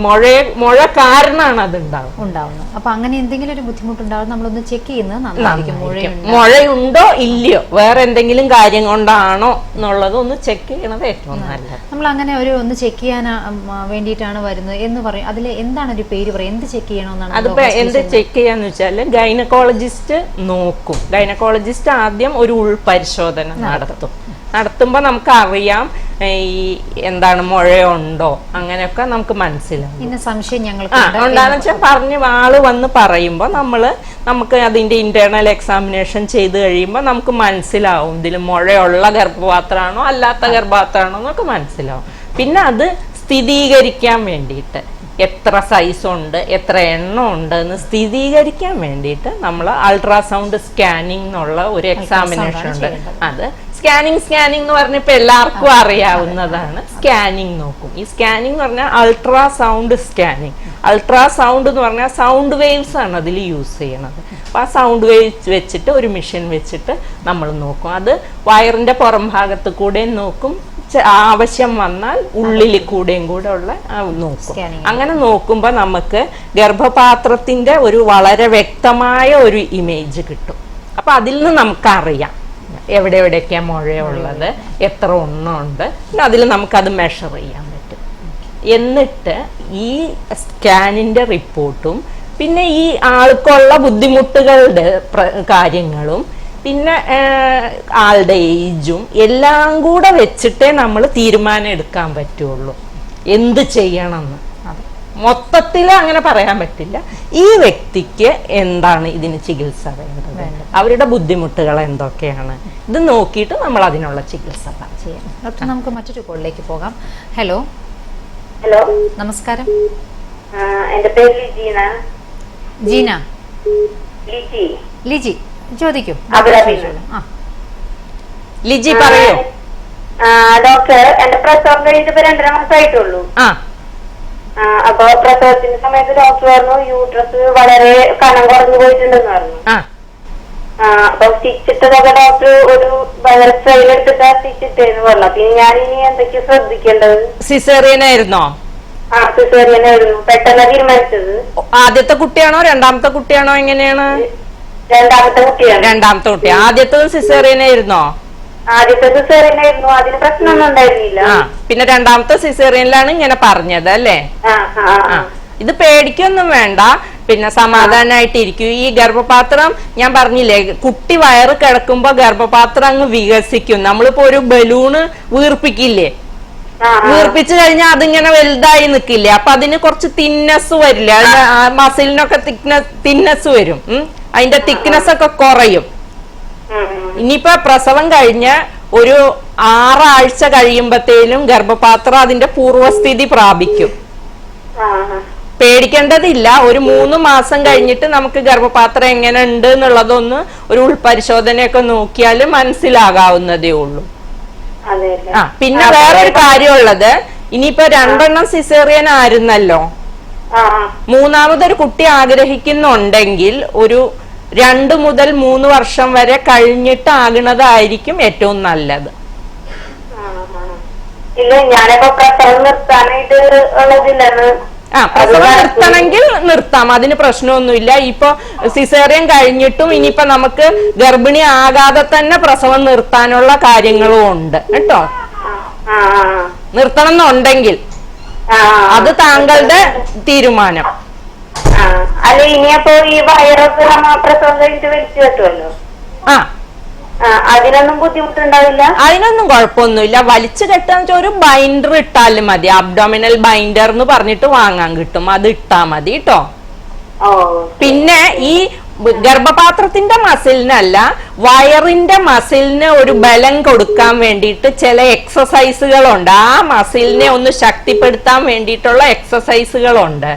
മുഴ കാരണമാണ് അത് ഉണ്ടാവുന്നത്. അപ്പൊ അങ്ങനെ എന്തെങ്കിലും ഒരു ബുദ്ധിമുട്ടുണ്ടാവും നമ്മളൊന്ന് ചെക്ക് ചെയ്യുന്നത് നന്നായിരിക്കും. മുഴയുണ്ടോ ഇല്ലയോ, വേറെ എന്തെങ്കിലും കാര്യം കൊണ്ടാണോ എന്നുള്ളത് ഒന്ന് ചെക്ക് ചെയ്യണത് ഏറ്റവും നല്ലത്. നമ്മൾ അങ്ങനെ ഒരു ഒന്ന് ചെക്ക് ചെയ്യാൻ വേണ്ടിയിട്ടാണ് വരുന്നത് എന്ന് പറയും. അതിൽ എന്താണ് ഒരു പേര് പറയും, എന്ത് ചെക്ക് ചെയ്യണമെന്നാണ്? അതിപ്പോ എന്ത് ചെക്ക് ചെയ്യാന്ന് വെച്ചാല് ഗൈനക്കോളജിസ്റ്റ് നോക്കും. ഗൈനക്കോളജിസ്റ്റ് ആദ്യം ഒരു ഉൾപരിശോധന നടത്തുമ്പോ നമുക്ക് അറിയാം ഈ എന്താണ് മുഴയുണ്ടോ അങ്ങനെയൊക്കെ നമുക്ക് മനസ്സിലാവും. ഇന്ന സംശയം ഞങ്ങൾക്ക് ഉണ്ടാന്ന് വെച്ചാൽ പറഞ്ഞ് ആള് വന്ന് പറയുമ്പോ നമുക്ക് അതിന്റെ ഇന്റേണൽ എക്സാമിനേഷൻ ചെയ്ത് കഴിയുമ്പോൾ നമുക്ക് മനസ്സിലാവും ഇതിൽ മുഴയുള്ള ഗർഭപാത്രമാണോ അല്ലാത്ത ഗർഭപാത്രമാണോ എന്നൊക്കെ മനസ്സിലാവും. പിന്നെ അത് സ്ഥിരീകരിക്കാൻ വേണ്ടിയിട്ട് എത്ര സൈസ് ഉണ്ട്, എത്ര എണ്ണം ഉണ്ട് എന്ന് സ്ഥിരീകരിക്കാൻ വേണ്ടിയിട്ട് നമ്മൾ അൾട്രാസൗണ്ട് സ്കാനിങ് എന്നുള്ള ഒരു എക്സാമിനേഷൻ ഉണ്ട്. അത് സ്കാനിങ് എന്ന് പറഞ്ഞപ്പോ എല്ലാവർക്കും അറിയാവുന്നതാണ്. സ്കാനിങ് നോക്കും. ഈ സ്കാനിങ് എന്ന് പറഞ്ഞാൽ അൾട്രാസൗണ്ട് സ്കാനിങ്. അൾട്രാസൗണ്ട് എന്ന് പറഞ്ഞാൽ സൗണ്ട് വേവ്സ് ആണ് അതിൽ യൂസ് ചെയ്യണത്. അപ്പൊ ആ സൗണ്ട് വേവ്സ് വെച്ചിട്ട് ഒരു മെഷീൻ വെച്ചിട്ട് നമ്മൾ നോക്കും. അത് വയറിന്റെ പുറം ഭാഗത്ത് കൂടെ നോക്കും, ആവശ്യം വന്നാൽ ഉള്ളിൽ കൂടെയും കൂടെ ഉള്ള നോക്കും. അങ്ങനെ നോക്കുമ്പോ നമുക്ക് ഗർഭപാത്രത്തിന്റെ ഒരു വളരെ വ്യക്തമായ ഒരു ഇമേജ് കിട്ടും. അപ്പൊ അതിൽ നിന്ന് നമുക്കറിയാം എവിടെയൊക്കെയാ മുഴയുള്ളത്, എത്ര എണ്ണമുണ്ട്. പിന്നെ അതിൽ നമുക്കത് മെഷർ ചെയ്യാൻ പറ്റും. എന്നിട്ട് ഈ സ്കാനിന്റെ റിപ്പോർട്ടും പിന്നെ ഈ ആൾക്കുള്ള ബുദ്ധിമുട്ടുകളുടെ കാര്യങ്ങളും പിന്നെ ആളുടെ ഏജും എല്ലാം കൂടെ വെച്ചിട്ടേ നമ്മൾ തീരുമാനം എടുക്കാൻ പറ്റുള്ളൂ എന്ത് ചെയ്യണമെന്ന്. മൊത്തത്തിൽ അങ്ങനെ പറയാൻ പറ്റില്ല. ഈ വ്യക്തിക്ക് എന്താണ് ഇതിന് ചികിത്സ വേണ്ടത്, അവരുടെ ബുദ്ധിമുട്ടുകൾ എന്തൊക്കെയാണ്, ഇത് നോക്കിയിട്ട് നമ്മൾ അതിനുള്ള ചികിത്സ ചെയ്യാം. ഡോക്ടർ, നമുക്ക് മറ്റൊരു കോളിലേക്ക് പോകാം. ഹലോ. ഹലോ, നമസ്കാരം. എന്റെ പേര് ലിജീന. ജീന. ലിജി ചോദിക്കൂ. ലിജി പറയൂ. ഡോക്ടർ, എന്റെ പ്രസവം കഴിഞ്ഞിട്ട് 2.5 മാസമായിട്ടുള്ളൂ. അപ്പൊ പ്രസവത്തിന്റെ സമയത്ത് ഡോക്ടർ പറഞ്ഞു യൂട്രസ് വളരെ കനം കുറഞ്ഞു പോയിട്ടുണ്ടെന്ന് പറഞ്ഞു. അപ്പൊ സ്റ്റിച്ചിട്ടതൊക്കെ ഡോക്ടർ ഒരു ഭയങ്കര സ്ട്രെയിൻ എടുത്തിട്ടാ സ്റ്റിച്ചിട്ടേന്ന് പറഞ്ഞു. അപ്പൊ ഞാൻ ഇനി എന്തൊക്കെയാ ശ്രദ്ധിക്കേണ്ടത്? സിസേറിയൻ ആയിരുന്നോ? സിസേറിയൻ ആയിരുന്നു. പെട്ടെന്ന് തീരുമാനിച്ചത്. ആദ്യത്തെ കുട്ടിയാണോ രണ്ടാമത്തെ കുട്ടിയാണോ എങ്ങനെയാണ്? രണ്ടാമത്തെ കുട്ടിയാണ്. രണ്ടാമത്തെ കുട്ടി. ആദ്യത്തെ സിസേറിയൻ ആയിരുന്നോ? ആദ്യത്തെ സിസേറിയൻ ആയിരുന്നു. അതിന് പ്രശ്നമൊന്നും ഉണ്ടായിരുന്നില്ല. പിന്നെ രണ്ടാമത്തെ സിസേറിയനിലാണ് ഇങ്ങനെ പറഞ്ഞത് അല്ലേ? ഇത് പേടിക്കൊന്നും വേണ്ട. പിന്നെ സമാധാനമായിട്ടിരിക്കും. ഈ ഗർഭപാത്രം ഞാൻ പറഞ്ഞില്ലേ, കുട്ടി വയറ് കിടക്കുമ്പോ ഗർഭപാത്രം അങ്ങ് വികസിക്കും. നമ്മളിപ്പോ ഒരു ബലൂണ് വീർപ്പിക്കില്ലേ, വീർപ്പിച്ചു കഴിഞ്ഞാൽ അതിങ്ങനെ വലുതായി നിക്കില്ലേ, അപ്പൊ അതിന് കുറച്ച് തിക്നെസ് വരില്ല, മസിലിനൊക്കെ തിക്നെസ് വരും. അതിന്റെ തിക്നെസ് ഒക്കെ കുറയും. ഇനിയിപ്പോ പ്രസവം കഴിഞ്ഞ് ഒരു 6 ആഴ്ച കഴിയുമ്പത്തേലും ഗർഭപാത്രം അതിന്റെ പൂർവസ്ഥിതി പ്രാപിക്കും. പേടിക്കേണ്ടതില്ല. ഒരു 3 മാസം കഴിഞ്ഞിട്ട് നമുക്ക് ഗർഭപാത്രം എങ്ങനെ ഉണ്ട് എന്നുള്ളതൊന്ന് ഒരു ഉൾപരിശോധനയൊക്കെ നോക്കിയാൽ മനസ്സിലാകാവുന്നതേ ഉള്ളൂ. പിന്നെ വേറൊരു കാര്യമുള്ളത്, ഇനിയിപ്പോ 2 സിസേറിയൻ ആയിരുന്നല്ലോ, 3ാമതൊരു കുട്ടി ആഗ്രഹിക്കുന്നുണ്ടെങ്കിൽ ഒരു 2 മുതൽ 3 വർഷം വരെ കഴിഞ്ഞിട്ട് ആകുന്നതായിരിക്കും ഏറ്റവും നല്ലത്. ഇല്ല, ഞാനിപ്പോ പ്രസവം നിർത്താനായിട്ട് ഉള്ളതില്ലെന്ന്. പ്രസവം നിർത്തണമെങ്കിൽ നിർത്താം, അതിന് പ്രശ്നമൊന്നുമില്ല. ഇപ്പൊ സിസേറിയൻ കഴിഞ്ഞിട്ടും ഇനിയിപ്പൊ നമുക്ക് ഗർഭിണി ആകാതെ തന്നെ പ്രസവം നിർത്താനുള്ള കാര്യങ്ങളും ഉണ്ട് കേട്ടോ. നിർത്തണം എന്നുണ്ടെങ്കിൽ അത് താങ്കളുടെ തീരുമാനം. അല്ല, ഇനിയപ്പോ ഈ വയറൊക്കെ പ്രസവം കഴിഞ്ഞിട്ട് വലിച്ചു കെട്ടുമല്ലോ, അതിനൊന്നും ബുദ്ധിമുട്ടുണ്ടാവില്ല? അതിനൊന്നും കുഴപ്പമൊന്നുമില്ല. വലിച്ചു കെട്ടാന്ന് വെച്ചാൽ ഒരു ബൈൻഡർ ഇട്ടാലും മതി. അബ്ഡോമിനൽ ബൈൻഡർ എന്ന് പറഞ്ഞിട്ട് വാങ്ങാൻ കിട്ടും, അത് ഇട്ടാ മതി കേട്ടോ. പിന്നെ ഈ ഗർഭപാത്രത്തിന്റെ മസിലിനല്ല, വയറിന്റെ മസിലിന് ഒരു ബലം കൊടുക്കാൻ വേണ്ടിയിട്ട് ചില എക്സസൈസുകളുണ്ട്. ആ മസിലിനെ ഒന്ന് ശക്തിപ്പെടുത്താൻ വേണ്ടിയിട്ടുള്ള എക്സസൈസുകളുണ്ട്,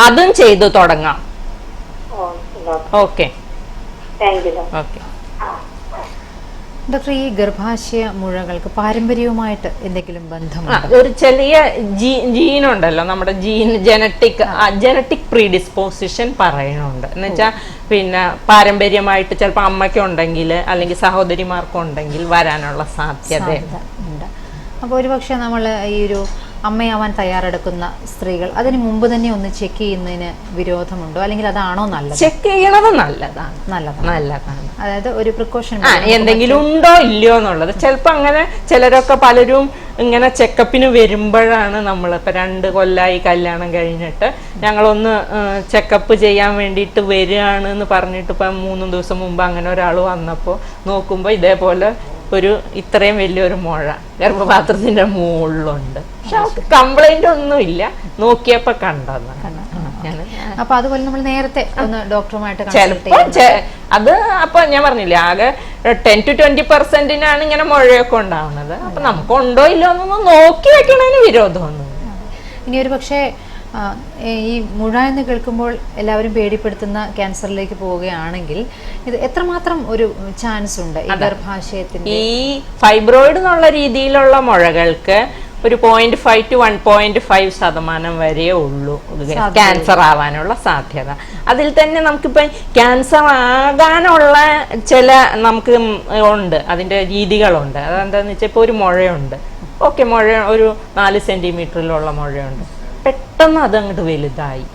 അതും ചെയ്തു തുടങ്ങാം. Okay, okay. ഡോക്ടർ, ഈ ഗർഭാശയ മുഴകൾക്ക് പാരമ്പര്യവുമായിട്ട് എന്തെങ്കിലും ബന്ധമുണ്ടോ? ഒരു ചെറിയ ജീനുണ്ടല്ലോ, നമ്മുടെ ജനറ്റിക് പ്രീഡിസ്പോസിഷൻ പറയുന്നുണ്ട്. എന്ന് വെച്ചാൽ പിന്നെ പാരമ്പര്യമായിട്ട് ചിലപ്പോൾ അമ്മയ്ക്കുണ്ടെങ്കിൽ അല്ലെങ്കിൽ സഹോദരിമാർക്കുണ്ടെങ്കിൽ വരാനുള്ള സാധ്യത ഉണ്ട്. അപ്പോൾ ഒരുപക്ഷെ നമ്മൾ ഈ ഒരു അമ്മയാവാൻ തയ്യാറെടുക്കുന്ന സ്ത്രീകൾ അതിന് മുമ്പ് തന്നെ ഒന്ന് ചെക്ക് ചെയ്യുന്നതിന് വിരോധമുണ്ടോ, അല്ലെങ്കിൽ അതാണോ നല്ലത്? ചെക്ക് ചെയ്യണത് നല്ലതാണ്. അതായത് ഒരു പ്രിക്കോഷൻ എന്തെങ്കിലും ഉണ്ടോ ഇല്ലയോ എന്നുള്ളത്. ചിലപ്പോൾ അങ്ങനെ പലരും ഇങ്ങനെ ചെക്കപ്പിന് വരുമ്പോഴാണ്, നമ്മളിപ്പോൾ 2 കൊല്ലമായി കല്യാണം കഴിഞ്ഞിട്ട് ഞങ്ങളൊന്ന് ചെക്കപ്പ് ചെയ്യാൻ വേണ്ടിയിട്ട് വരികയാണെന്ന് പറഞ്ഞിട്ട് ഇപ്പം 3 ദിവസം മുമ്പ് അങ്ങനെ ഒരാൾ വന്നപ്പോൾ നോക്കുമ്പോൾ ഇതേപോലെ ഇത്രയും വലിയൊരു മുഴ ഗർഭപാത്രത്തിന്റെ മുകളിലുണ്ട്. പക്ഷെ അവർക്ക് കംപ്ലൈന്റ് ഒന്നുമില്ല, നോക്കിയപ്പോ കണ്ടതാണ്. അപ്പൊ അതുപോലെ നമ്മൾ നേരത്തെ ഒന്ന് ഡോക്ടറുമായിട്ട് അത് അപ്പൊ ഞാൻ പറഞ്ഞില്ലേ, ആകെ 10 to 20% ഇങ്ങനെ മുഴയൊക്കെ ഉണ്ടാവുന്നത്. അപ്പൊ നമുക്ക് ഉണ്ടോ ഇല്ലോ എന്നൊന്നും നോക്കി വെക്കണതിന് വിരോധമൊന്നുമില്ല. ഇനി ഒരു പക്ഷേ ഈ മുഴ എന്ന് കേൾക്കുമ്പോൾ എല്ലാവരും പേടിപ്പെടുത്തുന്ന ക്യാൻസറിലേക്ക് പോവുകയാണെങ്കിൽ ഇത് എത്രമാത്രം ഒരു ചാൻസ് ഉണ്ട് ഈ ഗർഭാശയത്തിന്റെ? ഈ ഫൈബ്രോയിഡ് എന്നുള്ള രീതിയിലുള്ള മുഴകൾക്ക് ഒരു 0.5 to 1.5% വരെ ഉള്ളൂ ക്യാൻസർ ആവാനുള്ള സാധ്യത. അതിൽ തന്നെ നമുക്കിപ്പോൾ ക്യാൻസർ ആകാനുള്ള നമുക്ക് ഉണ്ട്, അതിൻ്റെ രീതികളുണ്ട്. അതെന്താണെന്ന് വെച്ചാൽ ഇപ്പോൾ ഒരു മുഴയുണ്ട്, ഓക്കെ, മുഴ ഒരു 4 സെന്റിമീറ്ററിലുള്ള മുഴയുണ്ട്, പെട്ടെന്ന് അതങ്ങോട്ട് വലുതായി.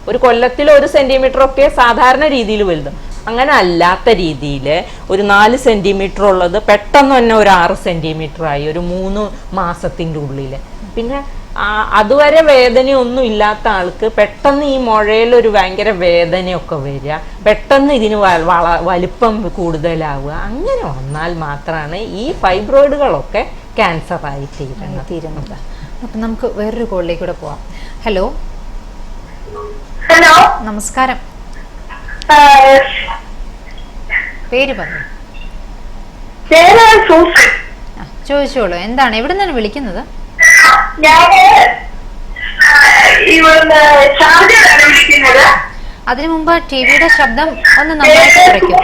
ഒരു കൊല്ലത്തിൽ 1 സെന്റിമീറ്റർ ഒക്കെ സാധാരണ രീതിയിൽ വലുതും. അങ്ങനെ അല്ലാത്ത രീതിയിൽ ഒരു 4 സെന്റിമീറ്റർ ഉള്ളത് പെട്ടെന്ന് തന്നെ ഒരു 6 സെന്റിമീറ്റർ ആയി ഒരു 3 മാസത്തിൻ്റെ ഉള്ളിൽ. പിന്നെ അതുവരെ വേദനയൊന്നും ഇല്ലാത്ത ആൾക്ക് പെട്ടെന്ന് ഈ മുഴയിൽ ഒരു ഭയങ്കര വേദനയൊക്കെ വരിക, പെട്ടെന്ന് ഇതിന് വലിപ്പം കൂടുതലാവുക. അങ്ങനെ വന്നാൽ മാത്രമാണ് ഈ ഫൈബ്രോയിഡുകളൊക്കെ ക്യാൻസറായി തീരുന്നത്. അപ്പം നമുക്ക് വേറൊരു കോളിലേക്ക് കൂടെ പോവാം. ഹലോ, നമസ്കാരം. പേര് പറഞ്ഞു. ചോദിച്ചോളൂ, എന്താണ്, എവിടെ നിന്നാണ് വിളിക്കുന്നത്? അതിനു മുമ്പ് ടിവിയുടെ ശബ്ദം ഒന്ന് നന്നായിട്ട് കുറയ്ക്കും.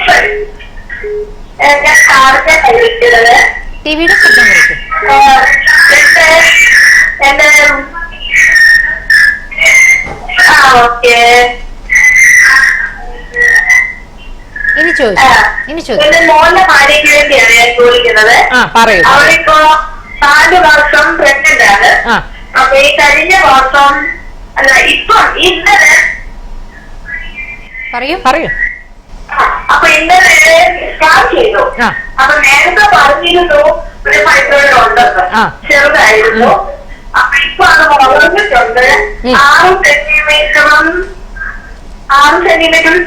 ടിവിയുടെ ശബ്ദം കുറയ്ക്കും. ഇനി ചോദിച്ചു മോന്റെ ഭാര്യയ്ക്ക് വേണ്ടിയാണ് ഞാൻ ചോദിക്കുന്നത്. അവളിപ്പോ 4 മാസം പ്രഗ്നന്റ് ആണ്. അപ്പൊ ഈ കഴിഞ്ഞ മാസം അല്ല ഇപ്പം ഇന്നലെ പറയൂ. അപ്പൊ ഇന്നലെ സ്കാൻ ചെയ്തു. അപ്പൊ നേരത്തെ പറഞ്ഞിരുന്നു ഒരു ഫൈബ്രോയിഡ് ഉണ്ടെന്ന്, ചെറുതായിരുന്നു. അപ്പൊ ഇപ്പൊ അത് വളർന്നിട്ടുണ്ട്. 6 സെന്റിമീറ്റർ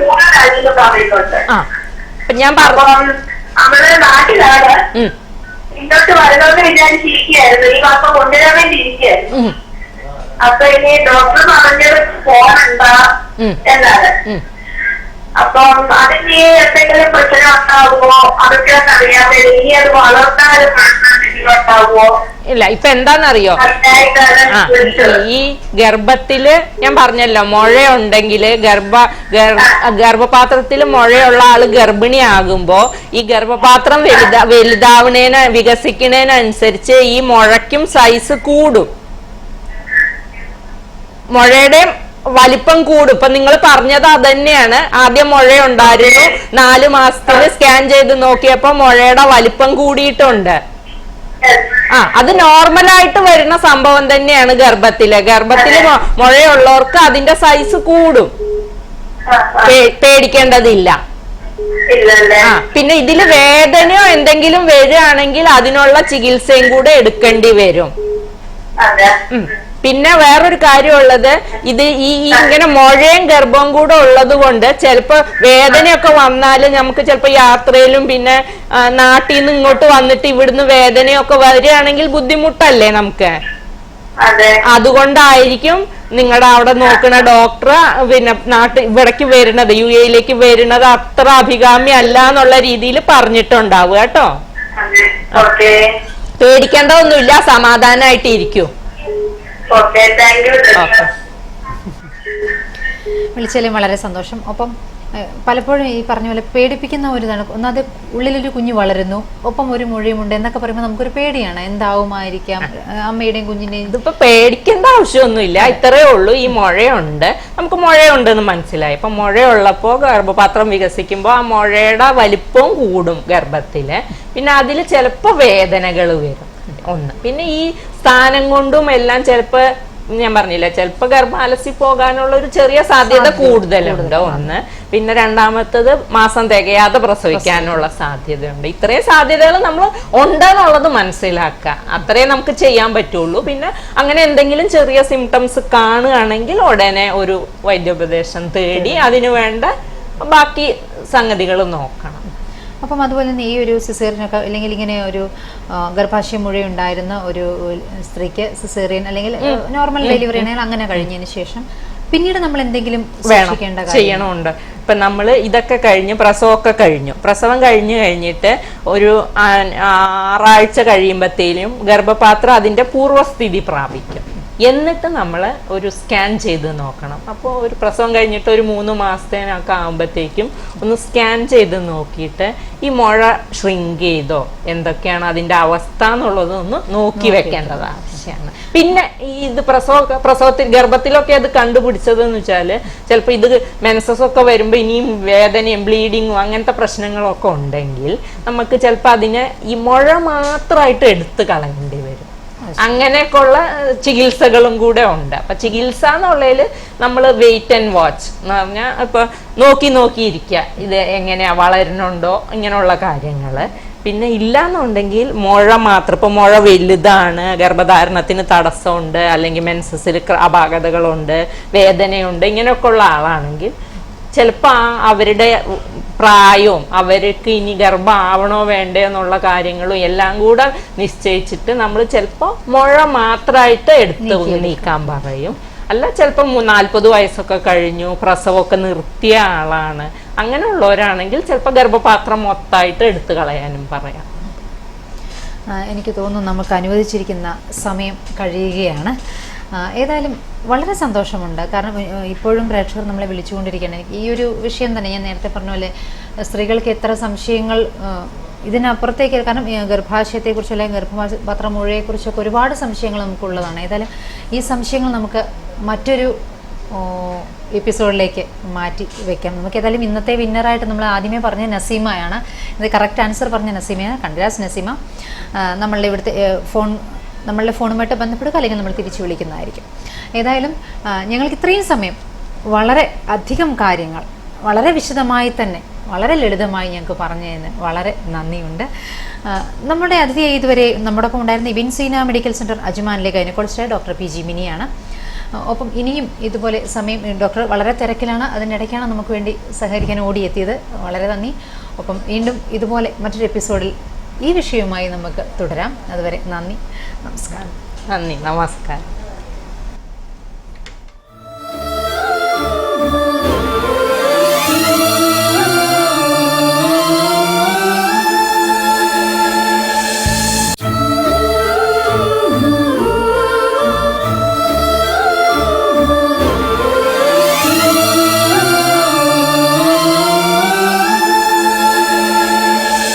കൂടുതലായിരുന്നു പറയുന്നുണ്ട്. ഞാൻ നമ്മുടെ നാട്ടിലാണ്, ഇങ്ങോട്ട് വരണമെന്ന് വിചാരിച്ചിരിക്കുകയായിരുന്നു. ഈ മാസം കൊണ്ടുവരാൻ വേണ്ടി ഇരിക്കുകയായിരുന്നു. അപ്പൊ ഇനി ഡോക്ടർ പറഞ്ഞത് പോകണ്ട എന്നാണ്. അപ്പം അതിന് എന്തെങ്കിലും പ്രശ്നം ഉണ്ടാവുമോ അതൊക്കെ അറിയാൻ വേണ്ടി, ഇനി അത് വളർത്താൻ ഉണ്ടാവുമോ? ഇല്ല, ഇപ്പൊ എന്താന്നറിയോ, ഈ ഗർഭത്തില് ഞാൻ പറഞ്ഞല്ലോ മുഴയുണ്ടെങ്കിൽ ഗർഭപാത്രത്തില് മുഴയുള്ള ആള് ഗർഭിണിയാകുമ്പോ ഈ ഗർഭപാത്രം വികസിക്കുന്നതിനനുസരിച്ച് ഈ മുഴയ്ക്കും സൈസ് കൂടും. മുഴയുടെ വലിപ്പം കൂടും. ഇപ്പൊ നിങ്ങൾ പറഞ്ഞത് അതന്നെയാണ്. ആദ്യം മുഴയുണ്ടായിരുന്നു, 4 മാസത്തിന് സ്കാൻ ചെയ്ത് നോക്കിയപ്പോ മുഴയുടെ വലിപ്പം കൂടിയിട്ടുണ്ട്. അത് നോർമലായിട്ട് വരുന്ന സംഭവം തന്നെയാണ് ഗർഭത്തില് മുഴയുള്ളവർക്ക് അതിന്റെ സൈസ് കൂടും, പേടിക്കേണ്ടതില്ല. പിന്നെ ഇതില് വേദനയോ എന്തെങ്കിലും വരികയാണെങ്കിൽ അതിനുള്ള ചികിത്സയും കൂടെ എടുക്കേണ്ടി വരും. പിന്നെ വേറൊരു കാര്യമുള്ളത്, ഇത് ഇങ്ങനെ മുഴയും ഗർഭവും കൂടെ ഉള്ളത് കൊണ്ട് ചിലപ്പോ വേദനയൊക്കെ വന്നാല് നമുക്ക് ചിലപ്പോ യാത്രയിലും പിന്നെ നാട്ടിൽ നിന്ന് ഇങ്ങോട്ട് വന്നിട്ട് ഇവിടുന്ന് വേദനയൊക്കെ വരികയാണെങ്കിൽ ബുദ്ധിമുട്ടല്ലേ നമുക്ക്. അതുകൊണ്ടായിരിക്കും നിങ്ങളുടെ അവിടെ നോക്കുന്ന ഡോക്ടർ പിന്നെ ഇവിടേക്ക് വരുന്നത്, UAE വരുന്നത് അത്ര അഭികാമ്യം അല്ല എന്നുള്ള രീതിയിൽ പറഞ്ഞിട്ടുണ്ടാവുക കേട്ടോ. പേടിക്കേണ്ട ഒന്നുമില്ല, സമാധാനമായിട്ട് ഇരിക്കൂ. വിളിച്ചാലും വളരെ സന്തോഷം. ഒപ്പം പലപ്പോഴും ഈ പറഞ്ഞ പോലെ പേടിപ്പിക്കുന്ന ഒരു ഇതാണ്. ഒന്നാമത് ഉള്ളിലൊരു കുഞ്ഞ് വളരുന്നു, ഒപ്പം ഒരു മുഴയുമുണ്ട് എന്നൊക്കെ പറയുമ്പോൾ നമുക്കൊരു പേടിയാണ്, എന്താവുമായിരിക്കാം അമ്മയുടെയും കുഞ്ഞിന്റെയും. ഇതിപ്പോ പേടിക്കേണ്ട ആവശ്യമൊന്നുമില്ല, ഇത്രേ ഉള്ളൂ. ഈ മുഴയുണ്ട്, നമുക്ക് മുഴയുണ്ടെന്ന് മനസ്സിലായി. ഇപ്പൊ മുഴയുള്ളപ്പോ ഗർഭപാത്രം വികസിക്കുമ്പോൾ ആ മുഴയുടെ വലിപ്പവും കൂടും ഗർഭത്തില്. പിന്നെ അതിൽ ചിലപ്പോ വേദനകൾ വരും ഒന്ന്. പിന്നെ ഈ സ്ഥാനം കൊണ്ടും എല്ലാം ചിലപ്പോ ഞാൻ പറഞ്ഞില്ല, ചിലപ്പോ ഗർഭം അലസി പോകാനുള്ള ഒരു ചെറിയ സാധ്യത കൂടുതലുണ്ട് ഒന്ന്. പിന്നെ രണ്ടാമത്തത് മാസം തികയാതെ പ്രസവിക്കാനുള്ള സാധ്യതയുണ്ട്. ഇത്രയും സാധ്യതകൾ നമ്മൾ ഉണ്ടെന്നുള്ളത് മനസ്സിലാക്കുക, അത്രേ നമുക്ക് ചെയ്യാൻ പറ്റുള്ളൂ. പിന്നെ അങ്ങനെ എന്തെങ്കിലും ചെറിയ സിംറ്റംസ് കാണുകയാണെങ്കിൽ ഉടനെ ഒരു വൈദ്യോപദേശം തേടി അതിനു വേണ്ട ബാക്കി സംഗതികൾ നോക്കണം. അപ്പം അതുപോലെ തന്നെ ഈ ഒരു സിസേറിയനൊക്കെ അല്ലെങ്കിൽ ഇങ്ങനെ ഒരു ഗർഭാശയ മുഴയുണ്ടായിരുന്ന ഒരു സ്ത്രീക്ക് സിസേറിയൻ അല്ലെങ്കിൽ നോർമൽ ഡെലിവറി ആണെങ്കിൽ അങ്ങനെ കഴിഞ്ഞതിന് ശേഷം പിന്നീട് നമ്മൾ എന്തെങ്കിലും ചെയ്യണമുണ്ട്. ഇപ്പൊ നമ്മൾ ഇതൊക്കെ കഴിഞ്ഞ് പ്രസവം കഴിഞ്ഞിട്ട് ഒരു 6 ആഴ്ച കഴിയുമ്പോഴത്തേനും ഗർഭപാത്രം അതിന്റെ പൂർവ്വസ്ഥിതി പ്രാപിക്കും. എന്നിട്ട് നമ്മൾ ഒരു സ്കാൻ ചെയ്ത് നോക്കണം. അപ്പോൾ ഒരു പ്രസവം കഴിഞ്ഞിട്ട് ഒരു 3 മാസത്തേനൊക്കെ ആകുമ്പോഴത്തേക്കും ഒന്ന് സ്കാൻ ചെയ്ത് നോക്കിയിട്ട് ഈ മുഴ ഷ്രിങ്ക് ചെയ്തോ എന്തൊക്കെയാണ് അതിൻ്റെ അവസ്ഥ എന്നുള്ളതൊന്ന് നോക്കി വെക്കേണ്ടത് ആവശ്യമാണ്. പിന്നെ ഇത് പ്രസവത്തിൽ ഗർഭത്തിലൊക്കെ അത് കണ്ടുപിടിച്ചതെന്ന് വെച്ചാൽ ചിലപ്പോൾ ഇത് മെൻസസ് ഒക്കെ വരുമ്പോൾ ഇനിയും വേദനയും ബ്ലീഡിങ്ങും അങ്ങനത്തെ പ്രശ്നങ്ങളൊക്കെ ഉണ്ടെങ്കിൽ നമുക്ക് ചിലപ്പോൾ അതിനെ ഈ മുഴ മാത്രമായിട്ട് എടുത്ത് കളയേണ്ടി വരും. അങ്ങനെയൊക്കെയുള്ള ചികിത്സകളും കൂടെ ഉണ്ട്. അപ്പൊ ചികിത്സ എന്നുള്ളതിൽ നമ്മൾ വെയിറ്റ് ആൻഡ് വാച്ച് എന്ന് പറഞ്ഞാൽ ഇപ്പൊ നോക്കിയിരിക്കുക, ഇത് എങ്ങനെയാ വളരുന്നുണ്ടോ ഇങ്ങനെയുള്ള കാര്യങ്ങള്. പിന്നെ ഇല്ലാന്നുണ്ടെങ്കിൽ മുഴ മാത്രം, ഇപ്പൊ മുഴ വലുതാണ്, ഗർഭധാരണത്തിന് തടസ്സമുണ്ട്, അല്ലെങ്കിൽ മെൻസസിൽ അപാകതകളുണ്ട്, വേദനയുണ്ട്, ഇങ്ങനെയൊക്കെ ഉള്ള ആളാണെങ്കിൽ ചിലപ്പോൾ അവരുടെ പ്രായവും അവർക്ക് ഇനി ഗർഭം ആവണോ വേണ്ടേ എന്നുള്ള കാര്യങ്ങളും എല്ലാം കൂടെ നിശ്ചയിച്ചിട്ട് നമ്മൾ ചിലപ്പോൾ മുഴ മാത്രമായിട്ട് എടുത്ത് നീക്കാൻ പറയും. അല്ല ചിലപ്പോൾ 40 വയസ്സൊക്കെ കഴിഞ്ഞു പ്രസവമൊക്കെ നിർത്തിയ ആളാണ്, അങ്ങനെയുള്ളവരാണെങ്കിൽ ചിലപ്പോൾ ഗർഭപാത്രം മൊത്തമായിട്ട് എടുത്തു കളയാനും പറയാം. എനിക്ക് തോന്നുന്നു നമുക്ക് അനുവദിച്ചിരിക്കുന്ന സമയം കഴിയുകയാണ്. ഏതായാലും വളരെ സന്തോഷമുണ്ട്. കാരണം ഇപ്പോഴും പ്രേക്ഷകർ നമ്മളെ വിളിച്ചുകൊണ്ടിരിക്കുകയാണ്. ഈ ഒരു വിഷയം തന്നെ ഞാൻ നേരത്തെ പറഞ്ഞ പോലെ സ്ത്രീകൾക്ക് എത്ര സംശയങ്ങൾ ഇതിനപ്പുറത്തേക്ക്, കാരണം ഗർഭാശയത്തെക്കുറിച്ച് അല്ലെങ്കിൽ ഗർഭപാത്ര മുഴയെക്കുറിച്ചൊക്കെ ഒരുപാട് സംശയങ്ങൾ നമുക്കുള്ളതാണ്. ഏതായാലും ഈ സംശയങ്ങൾ നമുക്ക് മറ്റൊരു എപ്പിസോഡിലേക്ക് മാറ്റി വെക്കാം. നമുക്ക് ഏതായാലും ഇന്നത്തെ വിന്നറായിട്ട് നമ്മൾ ആദ്യമേ പറഞ്ഞ നസീമയാണ്. ഇത് കറക്റ്റ് ആൻസർ പറഞ്ഞ നസീമയാണ്. കൺഗ്രാറ്റ്സ് നസീമ. നമ്മളുടെ ഇവിടുത്തെ നമ്മളുടെ ഫോണുമായിട്ട് ബന്ധപ്പെടുക, അല്ലെങ്കിൽ നമ്മൾ തിരിച്ചു വിളിക്കുന്നതായിരിക്കും. ഏതായാലും ഞങ്ങൾക്ക് ഇത്രയും സമയം വളരെ അധികം കാര്യങ്ങൾ വളരെ വിശദമായി തന്നെ വളരെ ലളിതമായി ഞങ്ങൾക്ക് പറഞ്ഞതിന് വളരെ നന്ദിയുണ്ട്. നമ്മുടെ അതിഥി ഇതുവരെ നമ്മോടൊപ്പം ഉണ്ടായിരുന്ന ഇബിൻസീന മെഡിക്കൽ സെൻറ്റർ അജ്മാനിലെ ഗൈനക്കോളജിസ്റ്റായ ഡോക്ടർ PG മിനിയാണ്. ഒപ്പം ഇനിയും ഇതുപോലെ സമയം ഡോക്ടർ വളരെ തിരക്കിലാണ്, അതിനിടയ്ക്കാണ് നമുക്ക് വേണ്ടി സഹകരിക്കാൻ ഓടിയെത്തിയത്. വളരെ നന്ദി. ഒപ്പം വീണ്ടും ഇതുപോലെ മറ്റൊരു എപ്പിസോഡിൽ ഈ വിഷയവുമായി നമുക്ക് തുടരാം. അതുവരെ നന്ദി, നമസ്കാരം. നന്ദി, നമസ്കാരം.